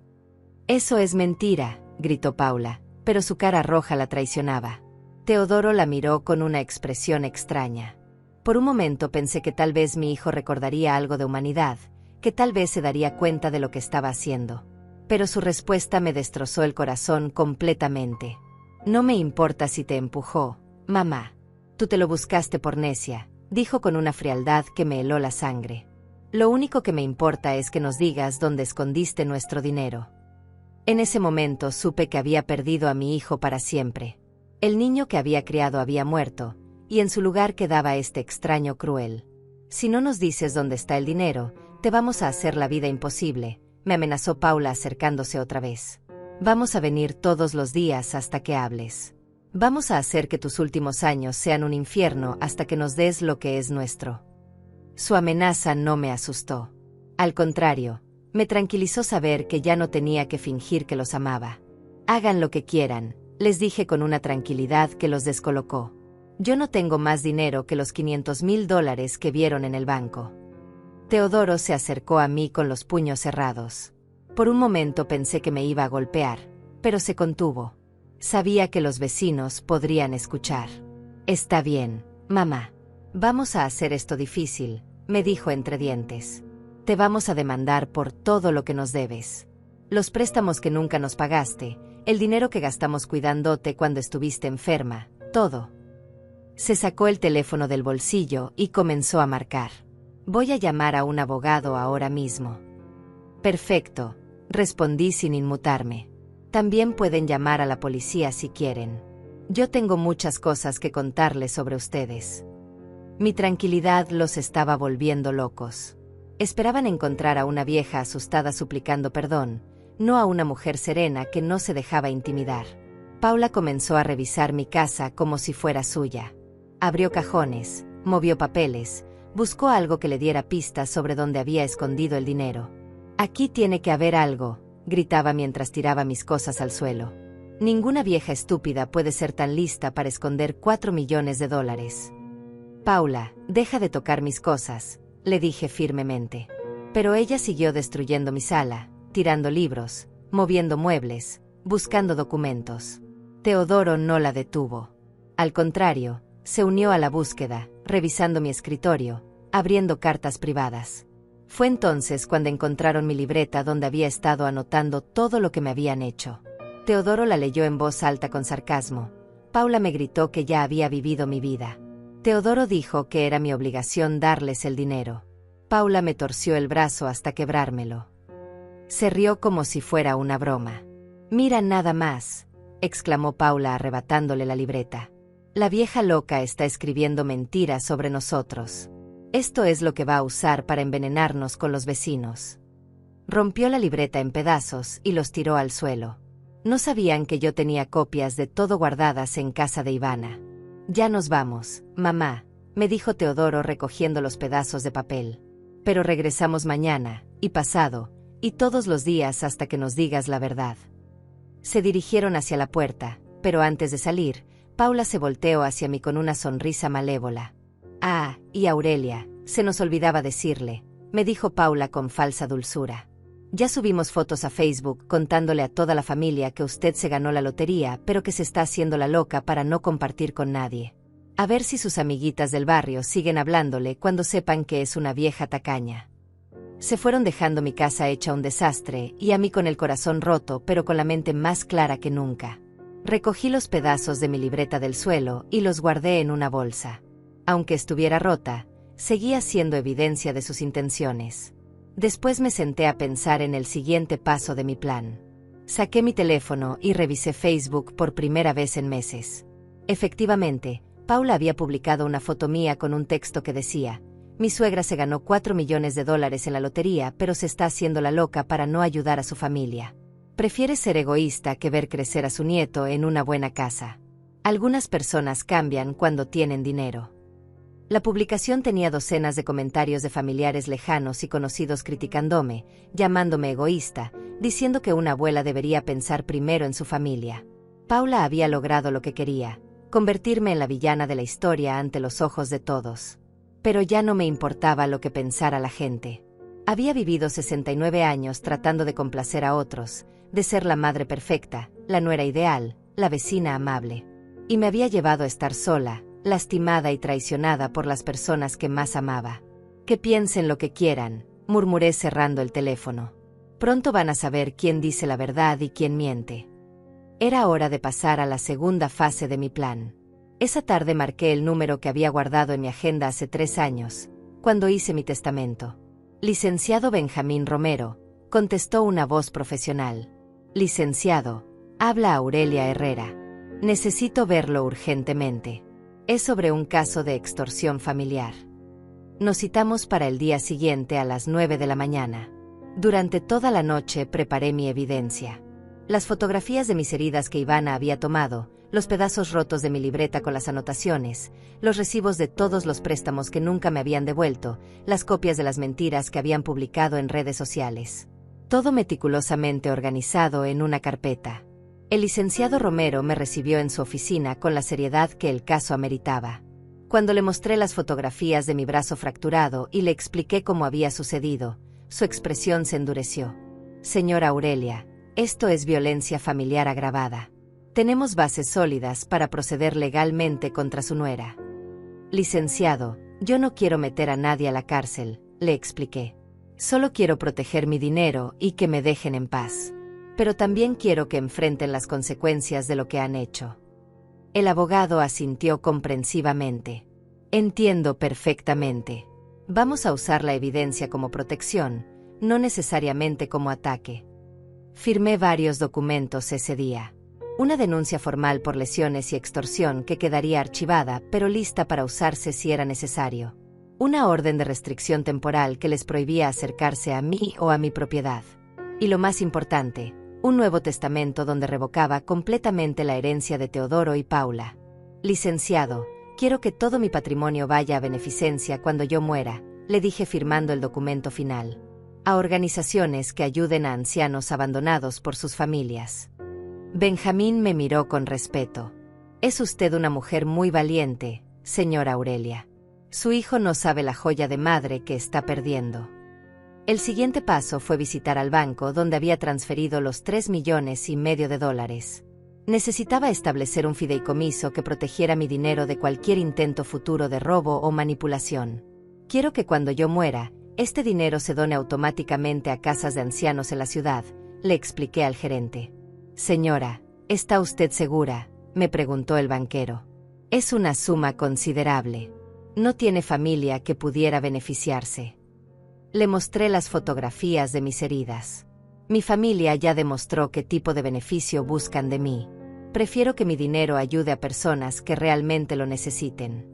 «Eso es mentira», gritó Paula, pero su cara roja la traicionaba. Teodoro la miró con una expresión extraña. Por un momento pensé que tal vez mi hijo recordaría algo de humanidad, que tal vez se daría cuenta de lo que estaba haciendo. Pero su respuesta me destrozó el corazón completamente. «No me importa si te empujó, mamá. Tú te lo buscaste por necia», dijo con una frialdad que me heló la sangre. «Lo único que me importa es que nos digas dónde escondiste nuestro dinero». En ese momento supe que había perdido a mi hijo para siempre. El niño que había criado había muerto, y en su lugar quedaba este extraño cruel. «Si no nos dices dónde está el dinero, te vamos a hacer la vida imposible», me amenazó Paula acercándose otra vez. «Vamos a venir todos los días hasta que hables. Vamos a hacer que tus últimos años sean un infierno hasta que nos des lo que es nuestro». Su amenaza no me asustó. Al contrario, me tranquilizó saber que ya no tenía que fingir que los amaba. «Hagan lo que quieran», les dije con una tranquilidad que los descolocó. «Yo no tengo más dinero que los $500,000 que vieron en el banco». Teodoro se acercó a mí con los puños cerrados. Por un momento pensé que me iba a golpear, pero se contuvo. Sabía que los vecinos podrían escuchar. «Está bien, mamá. Vamos a hacer esto difícil», me dijo entre dientes. «Te vamos a demandar por todo lo que nos debes. Los préstamos que nunca nos pagaste, el dinero que gastamos cuidándote cuando estuviste enferma, todo». Se sacó el teléfono del bolsillo y comenzó a marcar. «Voy a llamar a un abogado ahora mismo». «Perfecto», respondí sin inmutarme. «También pueden llamar a la policía si quieren. Yo tengo muchas cosas que contarles sobre ustedes». Mi tranquilidad los estaba volviendo locos. Esperaban encontrar a una vieja asustada suplicando perdón, no a una mujer serena que no se dejaba intimidar. Paula comenzó a revisar mi casa como si fuera suya. Abrió cajones, movió papeles, buscó algo que le diera pistas sobre dónde había escondido el dinero. «Aquí tiene que haber algo», gritaba mientras tiraba mis cosas al suelo. «Ninguna vieja estúpida puede ser tan lista para esconder $4 millones. «Paula, deja de tocar mis cosas», le dije firmemente. Pero ella siguió destruyendo mi sala, tirando libros, moviendo muebles, buscando documentos. Teodoro no la detuvo. Al contrario, se unió a la búsqueda, revisando mi escritorio, abriendo cartas privadas. Fue entonces cuando encontraron mi libreta donde había estado anotando todo lo que me habían hecho. Teodoro la leyó en voz alta con sarcasmo. Paula me gritó que ya había vivido mi vida. Teodoro dijo que era mi obligación darles el dinero. Paula me torció el brazo hasta quebrármelo. Se rió como si fuera una broma. «Mira nada más», exclamó Paula arrebatándole la libreta. «La vieja loca está escribiendo mentiras sobre nosotros. Esto es lo que va a usar para envenenarnos con los vecinos». Rompió la libreta en pedazos y los tiró al suelo. No sabían que yo tenía copias de todo guardadas en casa de Ivana. «Ya nos vamos, mamá», me dijo Teodoro recogiendo los pedazos de papel. «Pero regresamos mañana, y pasado, y todos los días hasta que nos digas la verdad». Se dirigieron hacia la puerta, pero antes de salir, Paula se volteó hacia mí con una sonrisa malévola. «Ah, y Aurelia, se nos olvidaba decirle», me dijo Paula con falsa dulzura. «Ya subimos fotos a Facebook contándole a toda la familia que usted se ganó la lotería, pero que se está haciendo la loca para no compartir con nadie. A ver si sus amiguitas del barrio siguen hablándole cuando sepan que es una vieja tacaña». Se fueron dejando mi casa hecha un desastre y a mí con el corazón roto pero con la mente más clara que nunca. Recogí los pedazos de mi libreta del suelo y los guardé en una bolsa. Aunque estuviera rota, seguía siendo evidencia de sus intenciones. Después me senté a pensar en el siguiente paso de mi plan. Saqué mi teléfono y revisé Facebook por primera vez en meses. Efectivamente, Paula había publicado una foto mía con un texto que decía: «Mi suegra se ganó $4 millones en la lotería, pero se está haciendo la loca para no ayudar a su familia. Prefiere ser egoísta que ver crecer a su nieto en una buena casa. Algunas personas cambian cuando tienen dinero». La publicación tenía docenas de comentarios de familiares lejanos y conocidos criticándome, llamándome egoísta, diciendo que una abuela debería pensar primero en su familia. Paula había logrado lo que quería: convertirme en la villana de la historia ante los ojos de todos. Pero ya no me importaba lo que pensara la gente. Había vivido 69 años tratando de complacer a otros, de ser la madre perfecta, la nuera ideal, la vecina amable. Y me había llevado a estar sola, lastimada y traicionada por las personas que más amaba. «Que piensen lo que quieran», murmuré cerrando el teléfono. «Pronto van a saber quién dice la verdad y quién miente». Era hora de pasar a la segunda fase de mi plan. Esa tarde marqué el número que había guardado en mi agenda hace 3 años, cuando hice mi testamento. «Licenciado Benjamín Romero», contestó una voz profesional. «Licenciado, habla Aurelia Herrera. Necesito verlo urgentemente. Es sobre un caso de extorsión familiar». Nos citamos para el día siguiente a las 9 de la mañana. Durante toda la noche preparé mi evidencia. Las fotografías de mis heridas que Ivana había tomado, los pedazos rotos de mi libreta con las anotaciones, los recibos de todos los préstamos que nunca me habían devuelto, las copias de las mentiras que habían publicado en redes sociales. Todo meticulosamente organizado en una carpeta. El licenciado Romero me recibió en su oficina con la seriedad que el caso ameritaba. Cuando le mostré las fotografías de mi brazo fracturado y le expliqué cómo había sucedido, su expresión se endureció. «Señora Aurelia, esto es violencia familiar agravada. Tenemos bases sólidas para proceder legalmente contra su nuera». «Licenciado, yo no quiero meter a nadie a la cárcel», le expliqué. «Solo quiero proteger mi dinero y que me dejen en paz. Pero también quiero que enfrenten las consecuencias de lo que han hecho». El abogado asintió comprensivamente. «Entiendo perfectamente. Vamos a usar la evidencia como protección, no necesariamente como ataque». Firmé varios documentos ese día. Una denuncia formal por lesiones y extorsión que quedaría archivada, pero lista para usarse si era necesario. Una orden de restricción temporal que les prohibía acercarse a mí o a mi propiedad. Y lo más importante, un nuevo testamento donde revocaba completamente la herencia de Teodoro y Paula. «Licenciado, quiero que todo mi patrimonio vaya a beneficencia cuando yo muera», le dije firmando el documento final. «A organizaciones que ayuden a ancianos abandonados por sus familias». Benjamín me miró con respeto. «Es usted una mujer muy valiente, señora Aurelia. Su hijo no sabe la joya de madre que está perdiendo». El siguiente paso fue visitar al banco donde había transferido los $3,5 millones. Necesitaba establecer un fideicomiso que protegiera mi dinero de cualquier intento futuro de robo o manipulación. «Quiero que cuando yo muera, este dinero se done automáticamente a casas de ancianos en la ciudad», le expliqué al gerente. «Señora, ¿está usted segura?», me preguntó el banquero. «Es una suma considerable. No tiene familia que pudiera beneficiarse». Le mostré las fotografías de mis heridas. Mi familia ya demostró qué tipo de beneficio buscan de mí. Prefiero que mi dinero ayude a personas que realmente lo necesiten.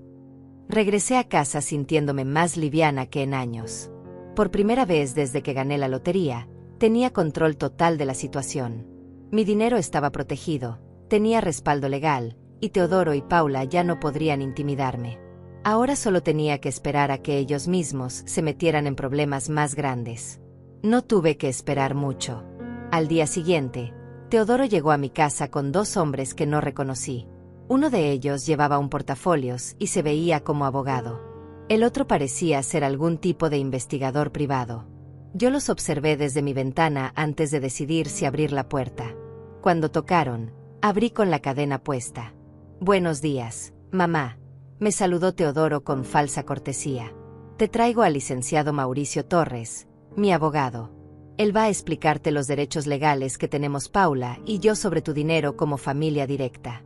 Regresé a casa sintiéndome más liviana que en años. Por primera vez desde que gané la lotería, tenía control total de la situación. Mi dinero estaba protegido, tenía respaldo legal, y Teodoro y Paula ya no podrían intimidarme. Ahora solo tenía que esperar a que ellos mismos se metieran en problemas más grandes. No tuve que esperar mucho. Al día siguiente, Teodoro llegó a mi casa con 2 hombres que no reconocí. Uno de ellos llevaba un portafolios y se veía como abogado. El otro parecía ser algún tipo de investigador privado. Yo los observé desde mi ventana antes de decidir si abrir la puerta. Cuando tocaron, abrí con la cadena puesta. «Buenos días, mamá», me saludó Teodoro con falsa cortesía. «Te traigo al licenciado Mauricio Torres, mi abogado. Él va a explicarte los derechos legales que tenemos Paula y yo sobre tu dinero como familia directa».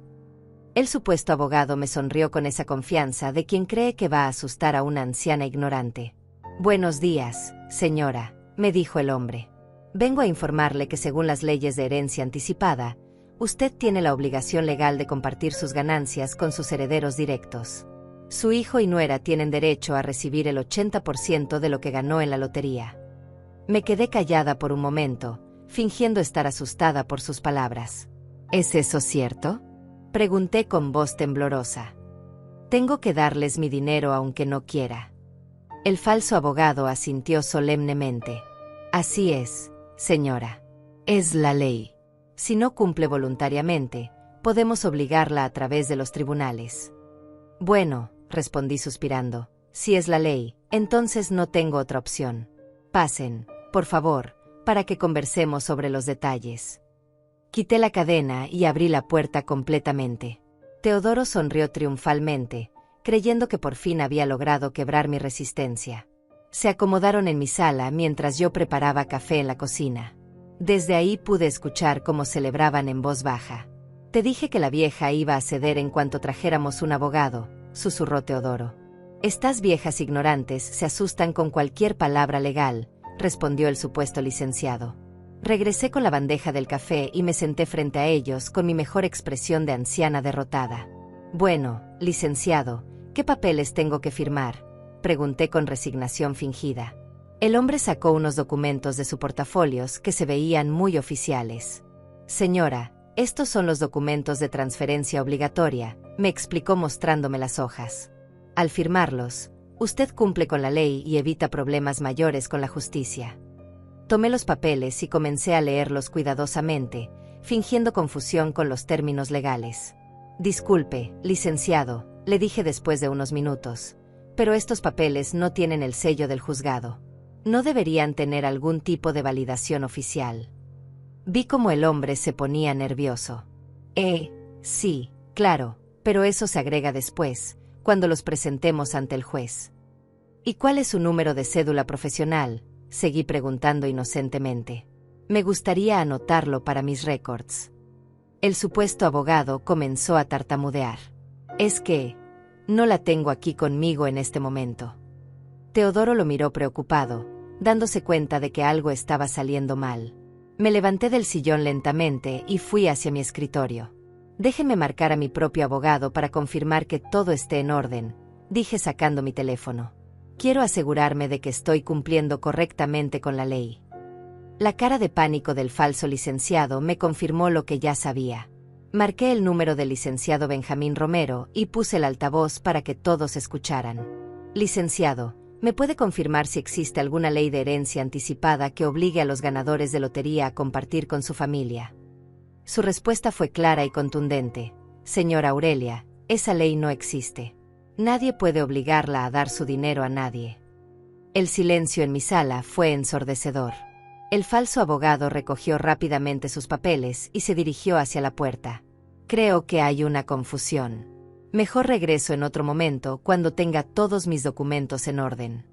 El supuesto abogado me sonrió con esa confianza de quien cree que va a asustar a una anciana ignorante. «Buenos días, señora», me dijo el hombre. «Vengo a informarle que según las leyes de herencia anticipada, usted tiene la obligación legal de compartir sus ganancias con sus herederos directos. Su hijo y nuera tienen derecho a recibir el 80% de lo que ganó en la lotería». Me quedé callada por un momento, fingiendo estar asustada por sus palabras. «¿Es eso cierto?», pregunté con voz temblorosa. «Tengo que darles mi dinero aunque no quiera». El falso abogado asintió solemnemente. «Así es, señora. Es la ley. Si no cumple voluntariamente, podemos obligarla a través de los tribunales». «Bueno», respondí suspirando, «si es la ley, entonces no tengo otra opción. Pasen, por favor, para que conversemos sobre los detalles». Quité la cadena y abrí la puerta completamente. Teodoro sonrió triunfalmente, creyendo que por fin había logrado quebrar mi resistencia. Se acomodaron en mi sala mientras yo preparaba café en la cocina. Desde ahí pude escuchar cómo celebraban en voz baja. «Te dije que la vieja iba a ceder en cuanto trajéramos un abogado», susurró Teodoro. «Estas viejas ignorantes se asustan con cualquier palabra legal», respondió el supuesto licenciado. Regresé con la bandeja del café y me senté frente a ellos con mi mejor expresión de anciana derrotada. «Bueno, licenciado, ¿qué papeles tengo que firmar?», pregunté con resignación fingida. El hombre sacó unos documentos de su portafolios que se veían muy oficiales. «Señora, estos son los documentos de transferencia obligatoria», me explicó mostrándome las hojas. «Al firmarlos, usted cumple con la ley y evita problemas mayores con la justicia». Tomé los papeles y comencé a leerlos cuidadosamente, fingiendo confusión con los términos legales. «Disculpe, licenciado», le dije después de unos minutos, «pero estos papeles no tienen el sello del juzgado. No deberían tener algún tipo de validación oficial». Vi cómo el hombre se ponía nervioso. Sí, claro, pero eso se agrega después, cuando los presentemos ante el juez». «¿Y cuál es su número de cédula profesional?», seguí preguntando inocentemente. «Me gustaría anotarlo para mis récords». El supuesto abogado comenzó a tartamudear. «Es que no la tengo aquí conmigo en este momento». Teodoro lo miró preocupado, dándose cuenta de que algo estaba saliendo mal. Me levanté del sillón lentamente y fui hacia mi escritorio. «Déjeme marcar a mi propio abogado para confirmar que todo esté en orden», dije sacando mi teléfono. «Quiero asegurarme de que estoy cumpliendo correctamente con la ley». La cara de pánico del falso licenciado me confirmó lo que ya sabía. Marqué el número del licenciado Benjamín Romero y puse el altavoz para que todos escucharan. «Licenciado, ¿me puede confirmar si existe alguna ley de herencia anticipada que obligue a los ganadores de lotería a compartir con su familia?» Su respuesta fue clara y contundente. «Señora Aurelia, esa ley no existe. Nadie puede obligarla a dar su dinero a nadie». El silencio en mi sala fue ensordecedor. El falso abogado recogió rápidamente sus papeles y se dirigió hacia la puerta. «Creo que hay una confusión. Mejor regreso en otro momento cuando tenga todos mis documentos en orden».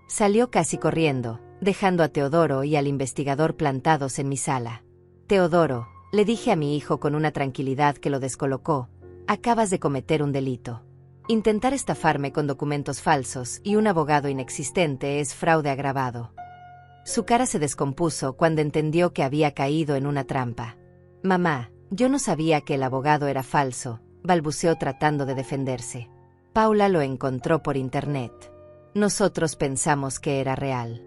Salió casi corriendo, dejando a Teodoro y al investigador plantados en mi sala. «Teodoro», le dije a mi hijo con una tranquilidad que lo descolocó, «acabas de cometer un delito». Intentar estafarme con documentos falsos y un abogado inexistente es fraude agravado. Su cara se descompuso cuando entendió que había caído en una trampa. Mamá, yo no sabía que el abogado era falso, balbuceó tratando de defenderse. Paula lo encontró por internet. Nosotros pensamos que era real.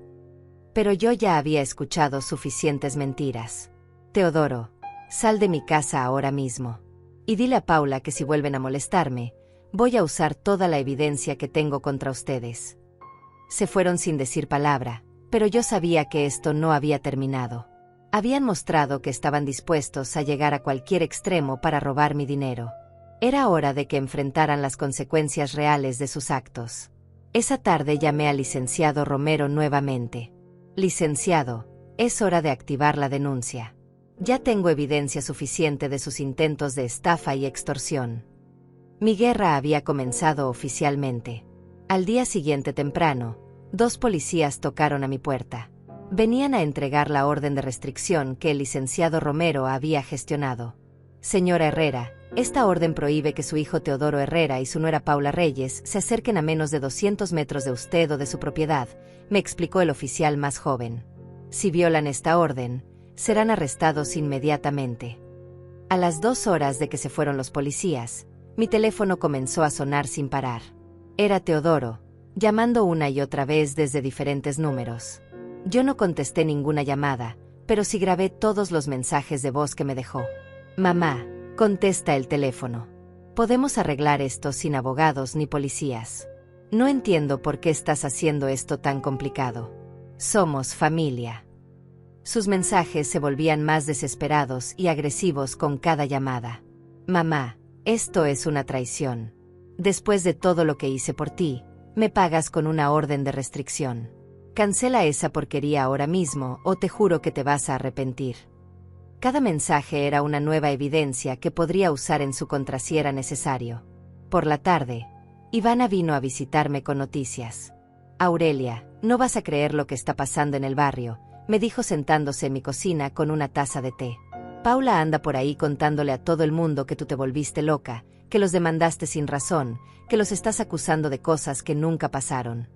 Pero yo ya había escuchado suficientes mentiras. Teodoro, sal de mi casa ahora mismo. Y dile a Paula que si vuelven a molestarme, voy a usar toda la evidencia que tengo contra ustedes. Se fueron sin decir palabra, pero yo sabía que esto no había terminado. Habían mostrado que estaban dispuestos a llegar a cualquier extremo para robar mi dinero. Era hora de que enfrentaran las consecuencias reales de sus actos. Esa tarde llamé al licenciado Romero nuevamente. Licenciado, es hora de activar la denuncia. Ya tengo evidencia suficiente de sus intentos de estafa y extorsión. Mi guerra había comenzado oficialmente. Al día siguiente temprano, 2 policías tocaron a mi puerta. Venían a entregar la orden de restricción que el licenciado Romero había gestionado. Señora Herrera, esta orden prohíbe que su hijo Teodoro Herrera y su nuera Paula Reyes se acerquen a menos de 200 metros de usted o de su propiedad, me explicó el oficial más joven. Si violan esta orden, serán arrestados inmediatamente. A las 2 horas de que se fueron los policías, mi teléfono comenzó a sonar sin parar. Era Teodoro, llamando una y otra vez desde diferentes números. Yo no contesté ninguna llamada, pero sí grabé todos los mensajes de voz que me dejó. Mamá, contesta el teléfono. Podemos arreglar esto sin abogados ni policías. No entiendo por qué estás haciendo esto tan complicado. Somos familia. Sus mensajes se volvían más desesperados y agresivos con cada llamada. Mamá, esto es una traición. Después de todo lo que hice por ti, me pagas con una orden de restricción. Cancela esa porquería ahora mismo o te juro que te vas a arrepentir. Cada mensaje era una nueva evidencia que podría usar en su contra si era necesario. Por la tarde, Ivana vino a visitarme con noticias. Aurelia, no vas a creer lo que está pasando en el barrio, me dijo sentándose en mi cocina con una taza de té. Paula anda por ahí contándole a todo el mundo que tú te volviste loca, que los demandaste sin razón, que los estás acusando de cosas que nunca pasaron.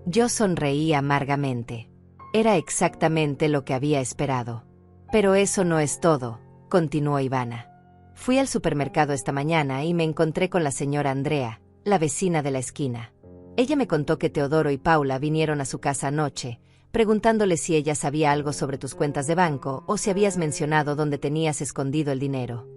Yo sonreí amargamente. Era exactamente lo que había esperado. Pero eso no es todo, continuó Ivana. Fui al supermercado esta mañana y me encontré con la señora Andrea, la vecina de la esquina. Ella me contó que Teodoro y Paula vinieron a su casa anoche, preguntándole si ella sabía algo sobre tus cuentas de banco o si habías mencionado dónde tenías escondido el dinero.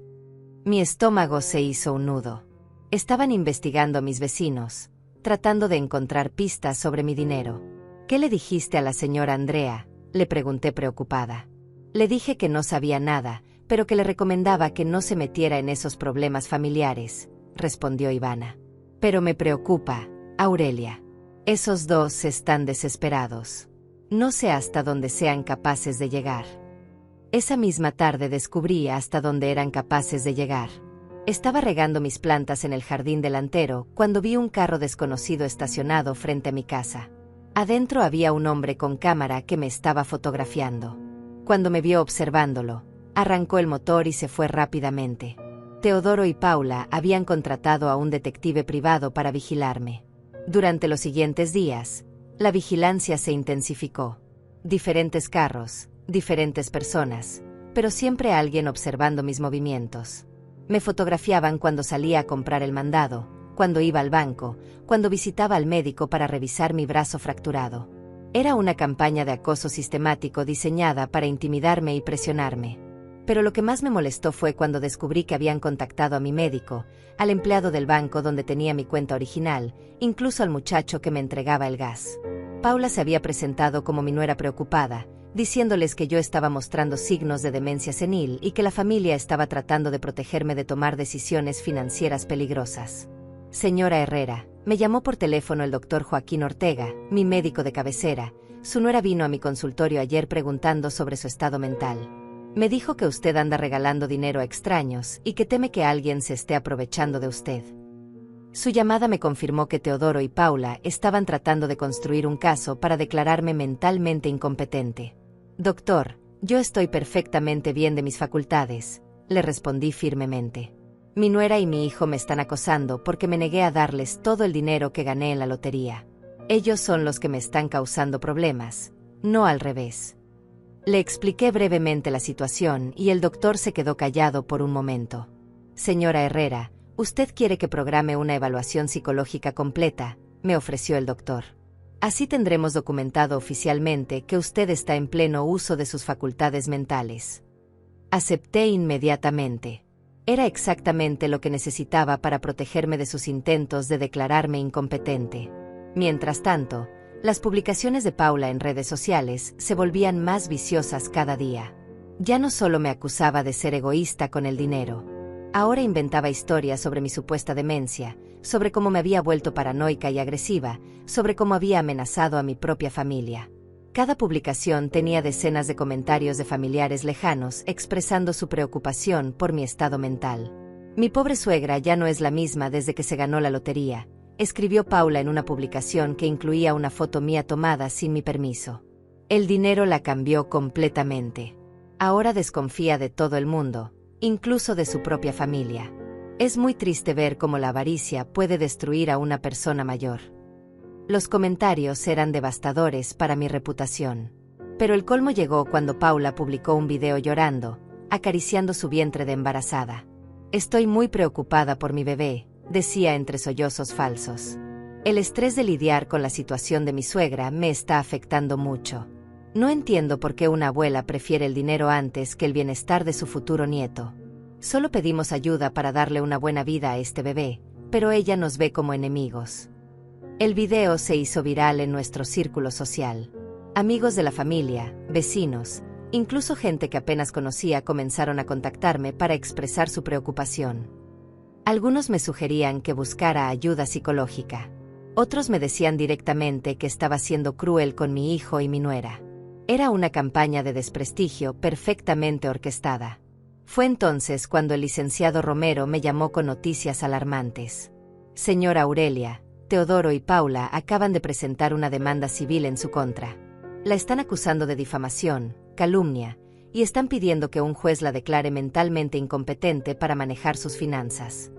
Mi estómago se hizo un nudo. Estaban investigando a mis vecinos, tratando de encontrar pistas sobre mi dinero. ¿Qué le dijiste a la señora Andrea?, le pregunté preocupada. Le dije que no sabía nada, pero que le recomendaba que no se metiera en esos problemas familiares, respondió Ivana. Pero me preocupa, Aurelia. Esos dos están desesperados. No sé hasta dónde sean capaces de llegar. Esa misma tarde descubrí hasta dónde eran capaces de llegar. Estaba regando mis plantas en el jardín delantero cuando vi un carro desconocido estacionado frente a mi casa. Adentro había un hombre con cámara que me estaba fotografiando. Cuando me vio observándolo, arrancó el motor y se fue rápidamente. Teodoro y Paula habían contratado a un detective privado para vigilarme. Durante los siguientes días, la vigilancia se intensificó. Diferentes carros, diferentes personas, pero siempre alguien observando mis movimientos. Me fotografiaban cuando salía a comprar el mandado, cuando iba al banco, cuando visitaba al médico para revisar mi brazo fracturado. Era una campaña de acoso sistemático diseñada para intimidarme y presionarme. Pero lo que más me molestó fue cuando descubrí que habían contactado a mi médico, al empleado del banco donde tenía mi cuenta original, incluso al muchacho que me entregaba el gas. Paula se había presentado como mi nuera preocupada, diciéndoles que yo estaba mostrando signos de demencia senil y que la familia estaba tratando de protegerme de tomar decisiones financieras peligrosas. Señora Herrera, me llamó por teléfono el doctor Joaquín Ortega, mi médico de cabecera. Su nuera vino a mi consultorio ayer preguntando sobre su estado mental. Me dijo que usted anda regalando dinero a extraños y que teme que alguien se esté aprovechando de usted. Su llamada me confirmó que Teodoro y Paula estaban tratando de construir un caso para declararme mentalmente incompetente. Doctor, yo estoy perfectamente bien de mis facultades, le respondí firmemente. Mi nuera y mi hijo me están acosando porque me negué a darles todo el dinero que gané en la lotería. Ellos son los que me están causando problemas, no al revés. Le expliqué brevemente la situación y el doctor se quedó callado por un momento. Señora Herrera, usted quiere que programe una evaluación psicológica completa, me ofreció el doctor. Así tendremos documentado oficialmente que usted está en pleno uso de sus facultades mentales. Acepté inmediatamente. Era exactamente lo que necesitaba para protegerme de sus intentos de declararme incompetente. Mientras tanto, las publicaciones de Paula en redes sociales se volvían más viciosas cada día. Ya no solo me acusaba de ser egoísta con el dinero. Ahora inventaba historias sobre mi supuesta demencia, sobre cómo me había vuelto paranoica y agresiva, sobre cómo había amenazado a mi propia familia. Cada publicación tenía decenas de comentarios de familiares lejanos expresando su preocupación por mi estado mental. Mi pobre suegra ya no es la misma desde que se ganó la lotería, escribió Paula en una publicación que incluía una foto mía tomada sin mi permiso. El dinero la cambió completamente. Ahora desconfía de todo el mundo, incluso de su propia familia. Es muy triste ver cómo la avaricia puede destruir a una persona mayor. Los comentarios eran devastadores para mi reputación. Pero el colmo llegó cuando Paula publicó un video llorando, acariciando su vientre de embarazada. Estoy muy preocupada por mi bebé, decía entre sollozos falsos. El estrés de lidiar con la situación de mi suegra me está afectando mucho. No entiendo por qué una abuela prefiere el dinero antes que el bienestar de su futuro nieto. Solo pedimos ayuda para darle una buena vida a este bebé, pero ella nos ve como enemigos. El video se hizo viral en nuestro círculo social. Amigos de la familia, vecinos, incluso gente que apenas conocía comenzaron a contactarme para expresar su preocupación. Algunos me sugerían que buscara ayuda psicológica. Otros me decían directamente que estaba siendo cruel con mi hijo y mi nuera. Era una campaña de desprestigio perfectamente orquestada. Fue entonces cuando el licenciado Romero me llamó con noticias alarmantes. Señora Aurelia, Teodoro y Paula acaban de presentar una demanda civil en su contra. La están acusando de difamación, calumnia, y están pidiendo que un juez la declare mentalmente incompetente para manejar sus finanzas.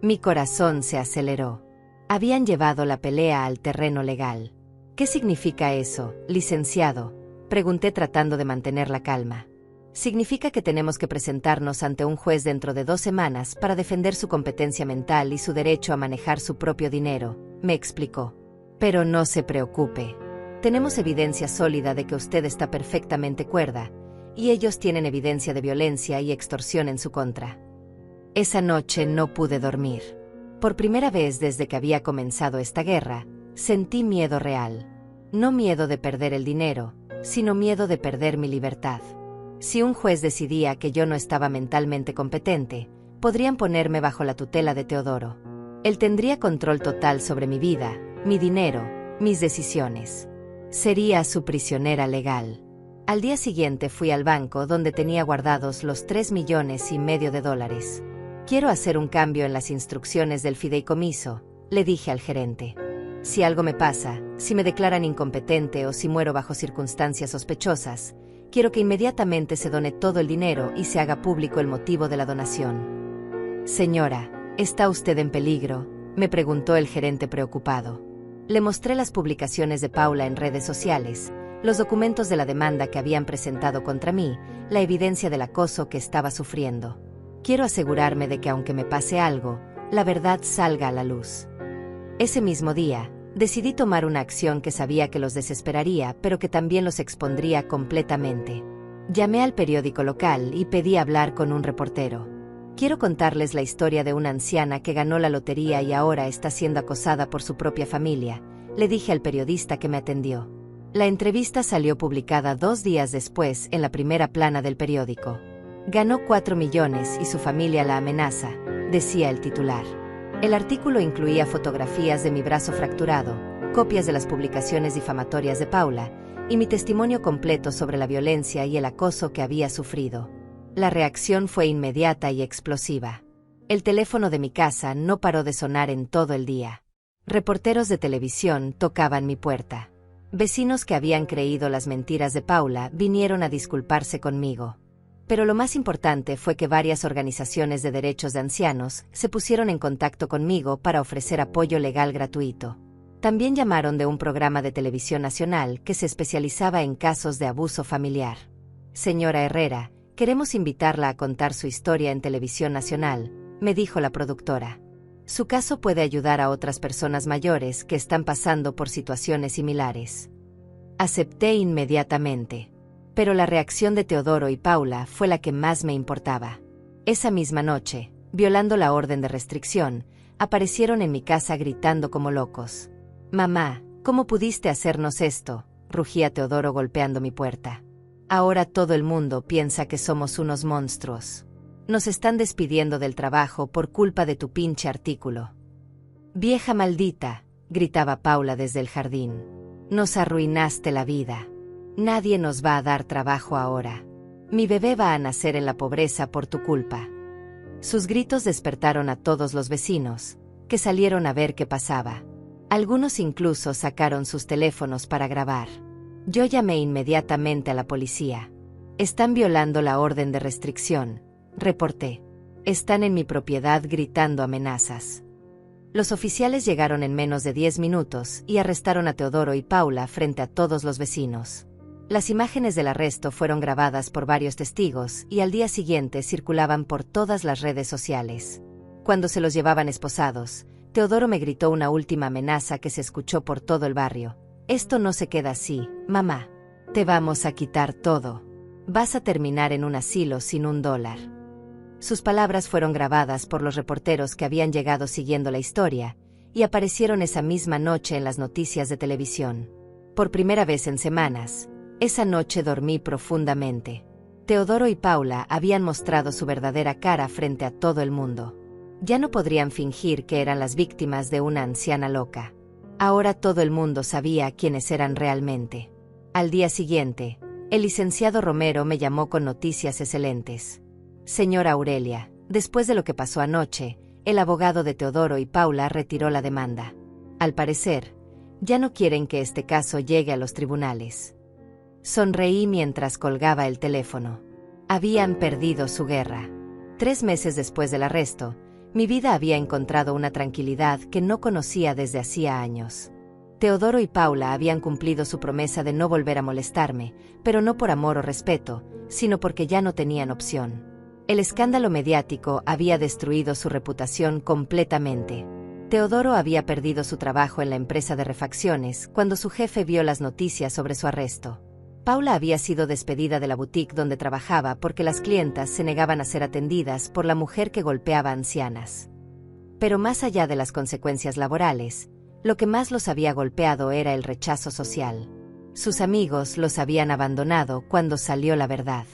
Mi corazón se aceleró. Habían llevado la pelea al terreno legal. ¿Qué significa eso, licenciado?, pregunté tratando de mantener la calma. Significa que tenemos que presentarnos ante un juez dentro de 2 semanas para defender su competencia mental y su derecho a manejar su propio dinero, me explicó. Pero no se preocupe. Tenemos evidencia sólida de que usted está perfectamente cuerda, y ellos tienen evidencia de violencia y extorsión en su contra. Esa noche no pude dormir. Por primera vez desde que había comenzado esta guerra, sentí miedo real. No miedo de perder el dinero, sino miedo de perder mi libertad. Si un juez decidía que yo no estaba mentalmente competente, podrían ponerme bajo la tutela de Teodoro. Él tendría control total sobre mi vida, mi dinero, mis decisiones. Sería su prisionera legal. Al día siguiente fui al banco donde tenía guardados los $3,5 millones. Quiero hacer un cambio en las instrucciones del fideicomiso, le dije al gerente. Si algo me pasa, si me declaran incompetente o si muero bajo circunstancias sospechosas, quiero que inmediatamente se done todo el dinero y se haga público el motivo de la donación. Señora, ¿está usted en peligro?, me preguntó el gerente preocupado. Le mostré las publicaciones de Paula en redes sociales, los documentos de la demanda que habían presentado contra mí, la evidencia del acoso que estaba sufriendo. Quiero asegurarme de que aunque me pase algo, la verdad salga a la luz. Ese mismo día, decidí tomar una acción que sabía que los desesperaría, pero que también los expondría completamente. Llamé al periódico local y pedí hablar con un reportero. Quiero contarles la historia de una anciana que ganó la lotería y ahora está siendo acosada por su propia familia, le dije al periodista que me atendió. La entrevista salió publicada 2 días después en la primera plana del periódico. Ganó 4 millones y su familia la amenaza, decía el titular. El artículo incluía fotografías de mi brazo fracturado, copias de las publicaciones difamatorias de Paula, y mi testimonio completo sobre la violencia y el acoso que había sufrido. La reacción fue inmediata y explosiva. El teléfono de mi casa no paró de sonar en todo el día. Reporteros de televisión tocaban mi puerta. Vecinos que habían creído las mentiras de Paula vinieron a disculparse conmigo. Pero lo más importante fue que varias organizaciones de derechos de ancianos se pusieron en contacto conmigo para ofrecer apoyo legal gratuito. También llamaron de un programa de televisión nacional que se especializaba en casos de abuso familiar. Señora Herrera, queremos invitarla a contar su historia en televisión nacional, me dijo la productora. Su caso puede ayudar a otras personas mayores que están pasando por situaciones similares. Acepté inmediatamente. Pero la reacción de Teodoro y Paula fue la que más me importaba. Esa misma noche, violando la orden de restricción, aparecieron en mi casa gritando como locos. «Mamá, ¿cómo pudiste hacernos esto?», rugía Teodoro golpeando mi puerta. «Ahora todo el mundo piensa que somos unos monstruos. Nos están despidiendo del trabajo por culpa de tu pinche artículo». «Vieja maldita», gritaba Paula desde el jardín. «Nos arruinaste la vida. Nadie nos va a dar trabajo ahora. Mi bebé va a nacer en la pobreza por tu culpa». Sus gritos despertaron a todos los vecinos, que salieron a ver qué pasaba. Algunos incluso sacaron sus teléfonos para grabar. Yo llamé inmediatamente a la policía. «Están violando la orden de restricción», reporté. «Están en mi propiedad gritando amenazas». Los oficiales llegaron en menos de 10 minutos y arrestaron a Teodoro y Paula frente a todos los vecinos. Las imágenes del arresto fueron grabadas por varios testigos y al día siguiente circulaban por todas las redes sociales. Cuando se los llevaban esposados, Teodoro me gritó una última amenaza que se escuchó por todo el barrio. «Esto no se queda así, mamá. Te vamos a quitar todo. Vas a terminar en un asilo sin $1». Sus palabras fueron grabadas por los reporteros que habían llegado siguiendo la historia y aparecieron esa misma noche en las noticias de televisión. Por primera vez en semanas, esa noche dormí profundamente. Teodoro y Paula habían mostrado su verdadera cara frente a todo el mundo. Ya no podrían fingir que eran las víctimas de una anciana loca. Ahora todo el mundo sabía quiénes eran realmente. Al día siguiente, el licenciado Romero me llamó con noticias excelentes. «Señora Aurelia, después de lo que pasó anoche, el abogado de Teodoro y Paula retiró la demanda. Al parecer, ya no quieren que este caso llegue a los tribunales». Sonreí mientras colgaba el teléfono. Habían perdido su guerra. 3 meses después del arresto, mi vida había encontrado una tranquilidad que no conocía desde hacía años. Teodoro y Paula habían cumplido su promesa de no volver a molestarme, pero no por amor o respeto, sino porque ya no tenían opción. El escándalo mediático había destruido su reputación completamente. Teodoro había perdido su trabajo en la empresa de refacciones cuando su jefe vio las noticias sobre su arresto. Paula había sido despedida de la boutique donde trabajaba porque las clientas se negaban a ser atendidas por la mujer que golpeaba a ancianas. Pero más allá de las consecuencias laborales, lo que más los había golpeado era el rechazo social. Sus amigos los habían abandonado cuando salió la verdad.